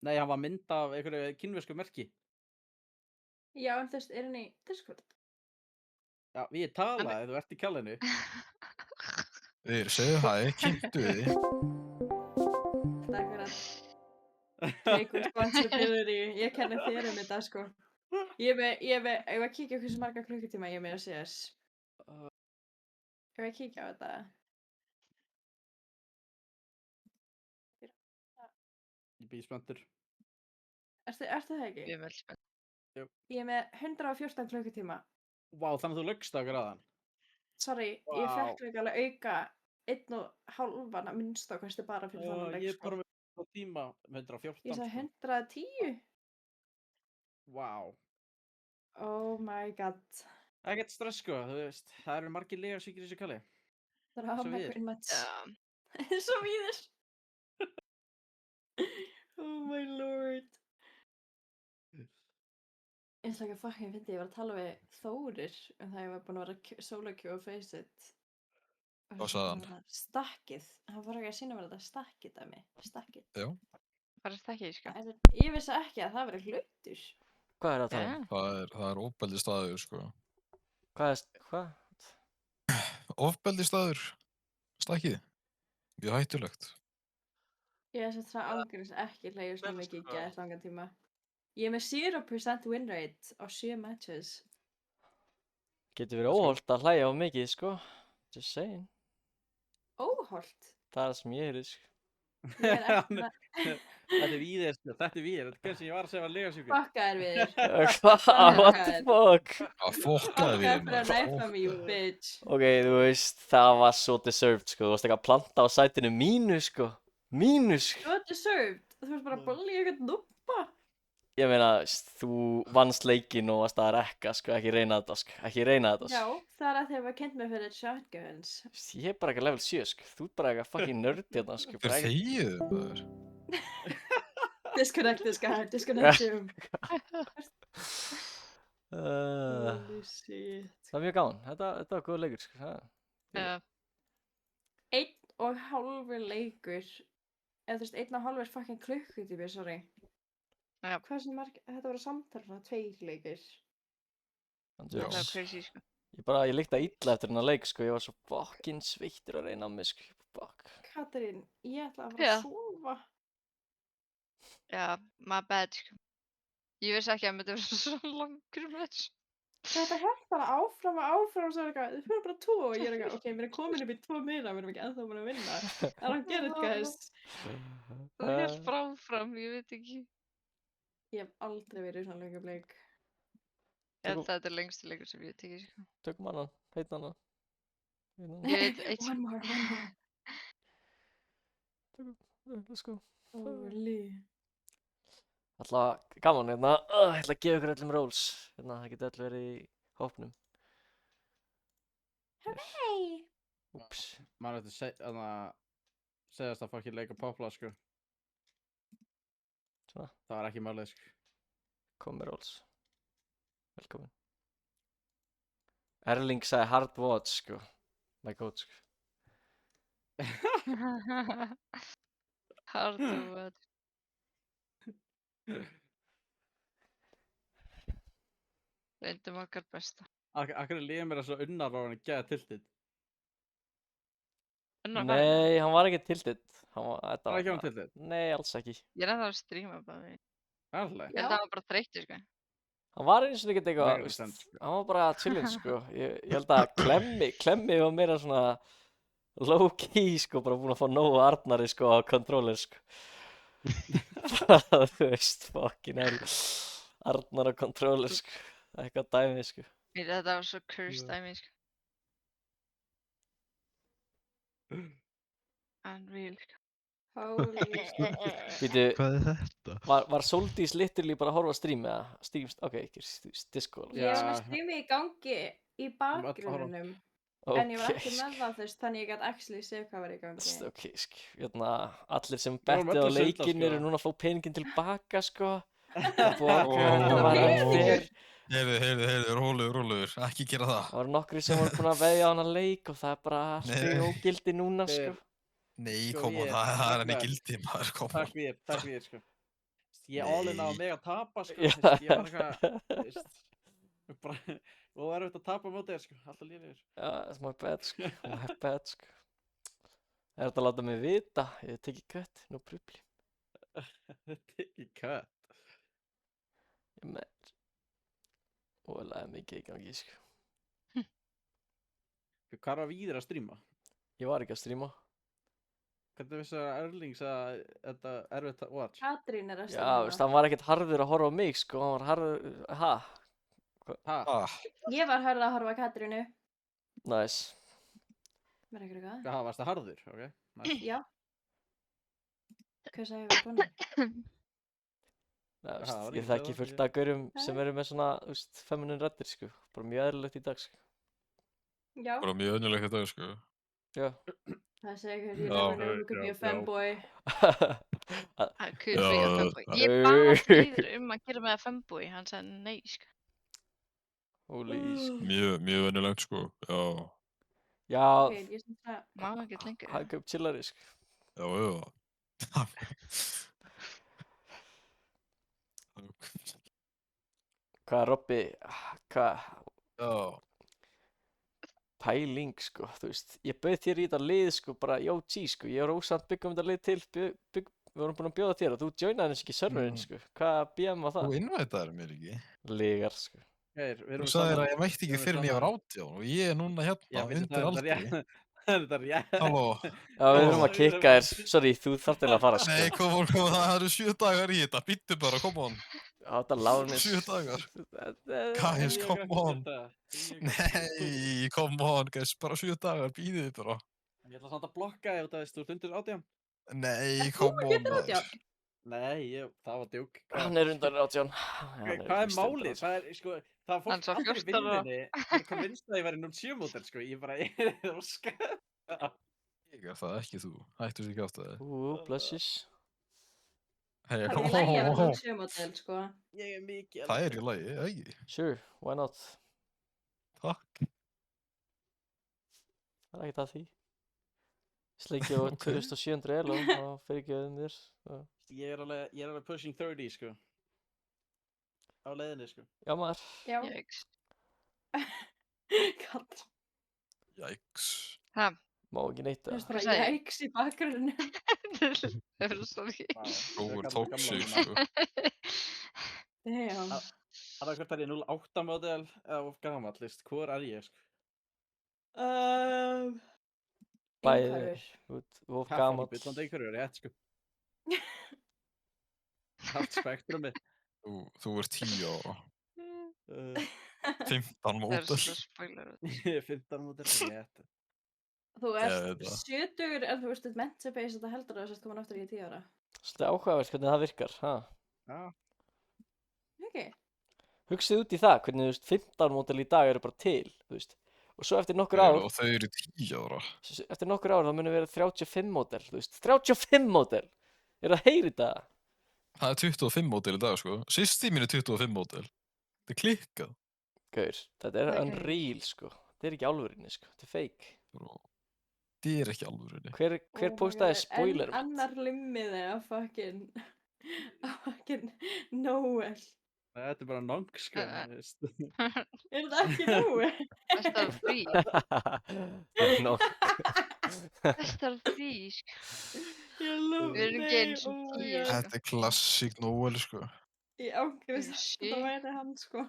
Nei, hann var mynd af einhverju kínversku merki.
Já, en þú veist, er hann í Discord?
Já, við tala ef þú ert í kjallinu.
Víðir, segðu hæ, kynntu þið.
Þetta er eitthvað take responsibility. Ég kenni þér um þetta, sko. Ég var að kíkja hversu marga klukkutíma ég er með að CS. Ég var að kíkja á þetta.
Ég býð spöntur.
Ertu það ekki?
Ég er vel spennt.
Ég er með 114 klukkutíma.
Vá, þannig að þú lögst á gráðan.
Sorry, ég fekk líka alveg auka 1,5 að minnst á kosti bara fyrir þannig leik,
Ég er
sko.
bara með tíma með 114.
Ég sagði 110.
Vá.
Oh my god.
Ekkert stress, sko, þú veist. Það eru margir legarsvíkir í þessu kalli.
Drama
Víðir.
queen match.
Já.
Svo Víðir. Oh my lord. Ég ætla ekki að fucking fyndi, ég var að tala við Þórir um það ég var búin að vera solo-queue á Faceit.
Hvað sagði hann?
Stakkið. Hann fór ekki að sína mér þetta stakkið dæmi. Stakkið.
Já,
Bara stakki, sko.
Ég vissi ekki að það verið hlutur.
Hvað er það að tala um?
það er ofbeldi staður, sko.
Hvað?
Ofbeldi staður. Stakkið. Mjög hættulegt.
Ég hef sett það ángurins ekki hlegið svo
Men,
mikið í
sko.
gæðt langan tíma. Ég er með 0% win rate á 7 matches.
Getur verið óholt að hlæja á mikið, sko. Just saying.
Óholt.
Það er það sem ég heyrði, sko.
Ég er ekki að
Þetta er Víðir, sko. Þetta er Víðir. Þetta er hvernig ég var að segja var legarsvíkur.
fucka þér við þér.
Hvað? What the fuck?
Að fokkaði
Fucka
við
þér fyrir að næfa mig, you bitch.
Ok, þú veist, það var svo deserved, sko. Þú varst ekki að planta á sætinu mínu, sko. Mínu, sko.
You deserved. Þú varst bara að bully eitthvað nubba.
Ég meina, veist, þú vannst leikinn og varst að rekka, sko. Ekki reyna þetta, sko. Ekki reyna þetta,
Já,
sko.
það er að þið var kynnt mig fyrir shotguns.
Veist, ég er bara ekki level 7, sko. Þú er bara eitthvað fucking nerd hérna, sko.
Hver
Bara ekki-
þegið, maður?
Disconnect this guy, disconnect him. Holy shit.
Það var mjög gaman. Þetta var góð leikur, sko.
Já.
1,5 leikur. Eða þú veist, 1,5 er fucking klukkutími, sorry.
Já.
Hversu marg, þetta voru samtalið 2 leikir.
Það
Já.
var crazy, sko.
Ég líkti illa eftir hennar leik, sko. Ég var svo fucking sveittur að reyna á mig, sko. Fuck.
Katarín, ég ætla að fara
Já.
að sofa.
Já, my bad, sko. Ég vissi ekki að þetta var svo langur match.
Þetta held bara áfram og áfram, svo er eitthvað, þið fyrir bara 2 og ég er eitthvað, ok, við erum komin upp í 2 meira, við erum ekki ennþá búin að vinna. I don't get it, guys.
Það er helt fráfram, ég veit ekki.
Ég hef aldrei verið í svona löngum leik.
Ég held að þetta er lengsti leikur sem ég hef tekið, sko.
Tökum annan. Heitin annan.
Ég veit eitt
One more, one more.
Let's go.
Holy.
Alltaf gaman, hérna. Ég ætla að gefa ykkur öllum rolls. Hérna, það geti öll verið í hópnum.
Hooray!
Úps.
Man ætti að segjast að fucking leika popla, sko.
Svona.
Það var ekki málið, sko.
Kom með rolls. Velkomin. Erling sagði hard watch, sko. My coach, sko.
Hard to watch. Reyndum okkar besta.
Akkur líður mér að svo unnar á hann að geða tiltið.
Nei, hann var ekki tilted. Þetta
Var ekki hann tiltið?
Nei, alls ekki.
Ég er ennþá að stríma bara við.
Alveg?
Ég held að hann var bara þreyttur, sko.
Hann var eins og ekkert eitthvað,
Megar sens, sko.
hann var bara chillin, sko. Ég held að Klemmi var meira svona low-key, sko, bara búinn að fá nógu Arnari, sko, á controller, sko. Bara, þú veist, fucking hell. Arnar á controller, sko. Eitthvað dæmi, sko.
Þetta var svo cursed dæmi, sko. Unreal, sko.
Holy shit.
Býtu,
Hvað er þetta?
var Soldís literally bara að horfa á stream eða? Stream, ok, ekki Discord.
Ég var
Já.
með streami í gangi í bakgrunninum. En ég var ekki með það þú veist, þannig ég gæti actually séð hvað var í gangi.
Ok, hérna, allir sem
Við vorum
bettið á
öll að svindla,
leikinn
sko.
eru núna að fá peningin tilbaka, sko. Þetta var unfair.
Rólegur, ekki gera það.
Það voru nokkri sem voru búin að veðja á hana leik og það er bara allt í
Nei.
ógildi núna, sko.
Nei,
Sko,
koma,
ég-
það er henni
Ragnar.
gildi, maður, koma.
Takk fyrir, sko. Ég all-in á
Nei.
mig að tapa, sko.
Já.
Ég var eitthvað, þú veist, bara, og er auðvitað að tapa á móti þér, sko. Alltaf lífið.
Já, that's my bad, sko. My bad, sko. Það er þetta að láta mig vita. Ég teki kött, no problem.
Þetta er ekki kött.
Ég með óalega mikið í gangi, sko.
Hvað var Víðir að stríma?
Ég var ekki að stríma.
Hvernig vissi að Erlings að þetta er erfitt að watch?
Katrín er að
Já,
streama.
veist, hann var ekkert harður að horfa á mig, sko. Hann var harður, ha?
Ha?
Ah,
Ég var hörð að horfa á Katrínu.
Nice.
Var ekki eitthvað?
Jaha, varst það harður? Ok, nice.
Já. Hvað sagði ég við búin?
Nei,
Já,
veist,
það var
ég
ekki
þekki
það,
fullt af gaurum sem eru með svona, þú veist, feminine raddir, sko. Bara mjög eðlilegt í dag, sko.
Já.
bara mjög önnulegt þetta, sko.
Já.
Það segir you
Já.
never know, you could be a fanboy.
I could be a
Já,
femboy.
það-
Ég bað Víðir að gera mig að femboy, hann sagði nei, sko.
Holy, sko.
Mjög önnulegt, sko. Já,
Já,
Ok, ég sem það.
Má ekki lengur.
hann kom chillari, sko.
já.
Hvað, Robby, hvað,
Já,
pæling, sko, þú veist. Ég bauð þér í þetta lið, sko, bara, yo, G, sko. Ég var ósamt byggja þetta lið til, við vorum búin að bjóða þér og þú joinaði eins ekki serverinn, sko. Hvað BM var
þú
það?
innvætaðir mér ekki.
Ligar, sko.
Geir, við
Þú
erum
sagðir
saman-
að ég mætti ekki
við erum
fyrir en ég var
saman-
18 og ég er núna
Já,
hérna
veistu,
undir
það er
aldri.
rétt. Það er rétt.
Halló.
Já, við þurfum að
Ó.
kikka þér. Sorry, þú þarft eiginlega að fara, sko.
Nei, koma, það eru 7 dagar í þetta, býttu bara, come on.
Já, þetta lánis.
7 dagar.
Guys,
Guys,
Ég
come
hef ekki
on.
gert það. Ég hef ekki gert
Nei, come on, guys, bara 7 dagar, býðið bara.
það. Ég ætla samt að blokka ef það veist, þú ert undir 18.
Nei, come on,
undir
maður.
18?
Nei, það var djók.
Hann er undan 18.
Hvað er málið? Það er, sko, það var
Hann
fólk
sá
allir í
14 ára.
vinnunni sem kom vinst að ég væri 07 mótel, sko. Ég bara, ég er að skæða.
Ég er það, ekki þú. Hættu sér ekki átt að þið.
Blessis.
Hey,
Það er í lagi að vera 07 model, sko.
Ég er mikið
það er í lagi, ekki?
Sure, why not?
Takk.
Það er ekkert að því. Sleikja á 2700 elo og fyrir ekki auðvitað þér. svo-
Ég er alveg pushing 30, sko. Á leiðinni, sko.
Já maður.
Já.
Jæks.
Kall.
Jæks.
Má ekki neitt
Það
það.
er bara
Hvað sagði ég?
jæks í bakgruninu.
Það er sorry.
Góður tóksík,
sko.
sko.
Damn.
Það er hvort er ég 08 model eða of gamall, list. Hvor er ég, sko?
Bæði.
Einhverfur.
Þú of
Kaffan í
gamall.
byllandi einhverju er rétt, sko. Haft spektrumi.
Þú ert 10 ára.
Uh,
15
Það er
mótel.
svo spoiler.
15 model er rétt.
Þú
Ég
ert
veit það.
70 en þú ert meant to base þetta heldur að þú sért komin aftur í 10 ára.
Svolítið áhugavert hvernig það virkar, ha?
Já.
Ok.
Hugsið út í það, hvernig, þú veist, 15 mótel í dag eru bara til, þú veist. Og svo eftir nokkur ár,
Og þau eru 10 ára.
eftir nokkur ár þá munum vera 35 mótel, þú veist. 35 mótel! Er það heyri það?
Það er 25 mótel í dag, sko. Sýsti mín er 25 mótel. Það er klikkað.
Gaur, þetta er
Ok.
unreal, sko. Þetta er ekki alvörinni, sko. Þetta er fake.
Bro. Það er ekki alvörinni.
Hver
Oh my
postaði
God,
spoiler?
En annar limmiði að fucking Noel.
Þetta er bara nong, sko. þú veist.
Er það ekki Noel?
Best af því.
No.
Best af því, sko.
Ég lúf
Við erum ekki einu sinni 10, sko.
Þetta er klassík Noel, sko.
Ég ángriðist
Shit.
þetta væri hann sko.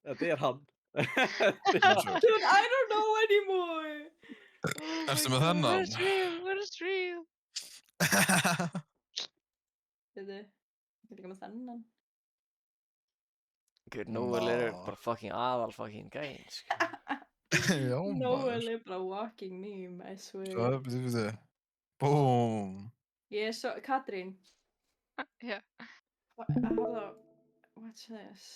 Þetta er hann.
Dude, I don't know anymore.
Ertu með þennan?
Where's real? Where's real?
Þetta, ég er líka með þennan.
Guð, Noel er
Vá.
bara fucking aðal fucking gæinn, sko.
Já,
Noel er bara walking meme, I swear.
Hvað, bíddu. Búm.
Ég er svo, Katrín,
Já.
horfðu á, what's this?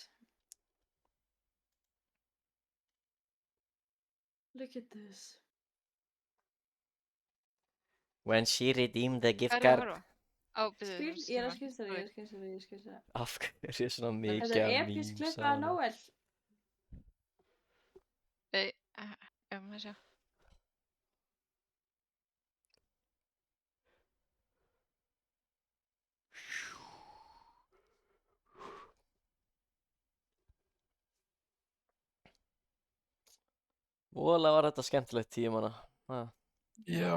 Look at this.
When she redeemed the gift
Hvað er að
card.
horfa? Á, byrju,
Ég er að skilsa það, ég er að skilsa það, ég er að skilsa það.
Af hverju er svona mikið
Þetta er
af
episk
memes
klippa
af
af
honum?
Noel.
Maður sjá.
Voðalega var þetta skemmtilegt tímanna.
Já.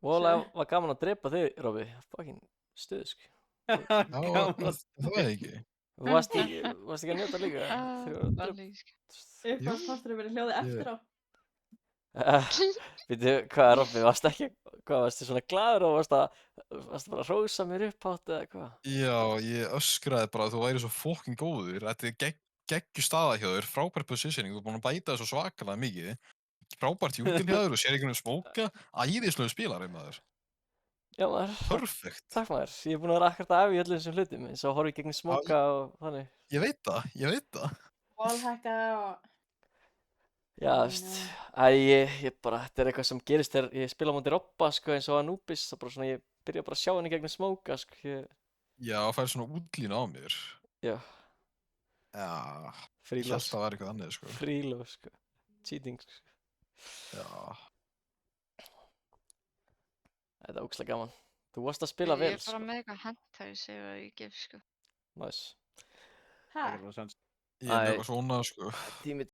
Voðalega var gaman að drepa þig, Robby. Fucking stuð, sko.
Já,
Gaman.
það er ekki.
Þú varst ekki að njóta líka? þegar þú var að
Alveg, sko.
Uppáhaldsparturinn verið hljóðið eftir á.
Veitu, hvað, Robby, varstu svona glaður og varstu bara að hrósa mér upphátt eða hvað?
Já, ég öskraði bara að þú væri svo fokkin góður. Þetta er geggju staða hjá þér, frábær positioning, þú er búin að bæta það svo svakalega mikið. Frábært jútil hjá þér og sér einhvern veginn smóka. Æðislegu spilari maður.
Já, maður.
Perfect.
Takk maður, ég er búin að vera akkurat af í öllum þessum hlutum, eins og horfi gegn smóka og þannig.
Ég veit það.
Wallhacka og...
Já, veist, ég bara, þetta er eitthvað sem gerist þegar ég spila á móti Robba, sko, eins og Anubis, það bara svona, ég byrja bara að sjá henni gegnum smóka, sko,
Já, fær svona útlínu á mér.
Já.
Já.
Frílós.
Ég held að það væri eitthvað annað, sko.
Frílós, sko. Cheating, sko.
Já.
Þetta er ógeðslega gaman. Þú varst að spila vel,
Ég er bara
sko.
með eitthvað hentai sem ég gef, sko.
Næs.
Hæ?
Ég er með eitthvað svona, sko.
Tími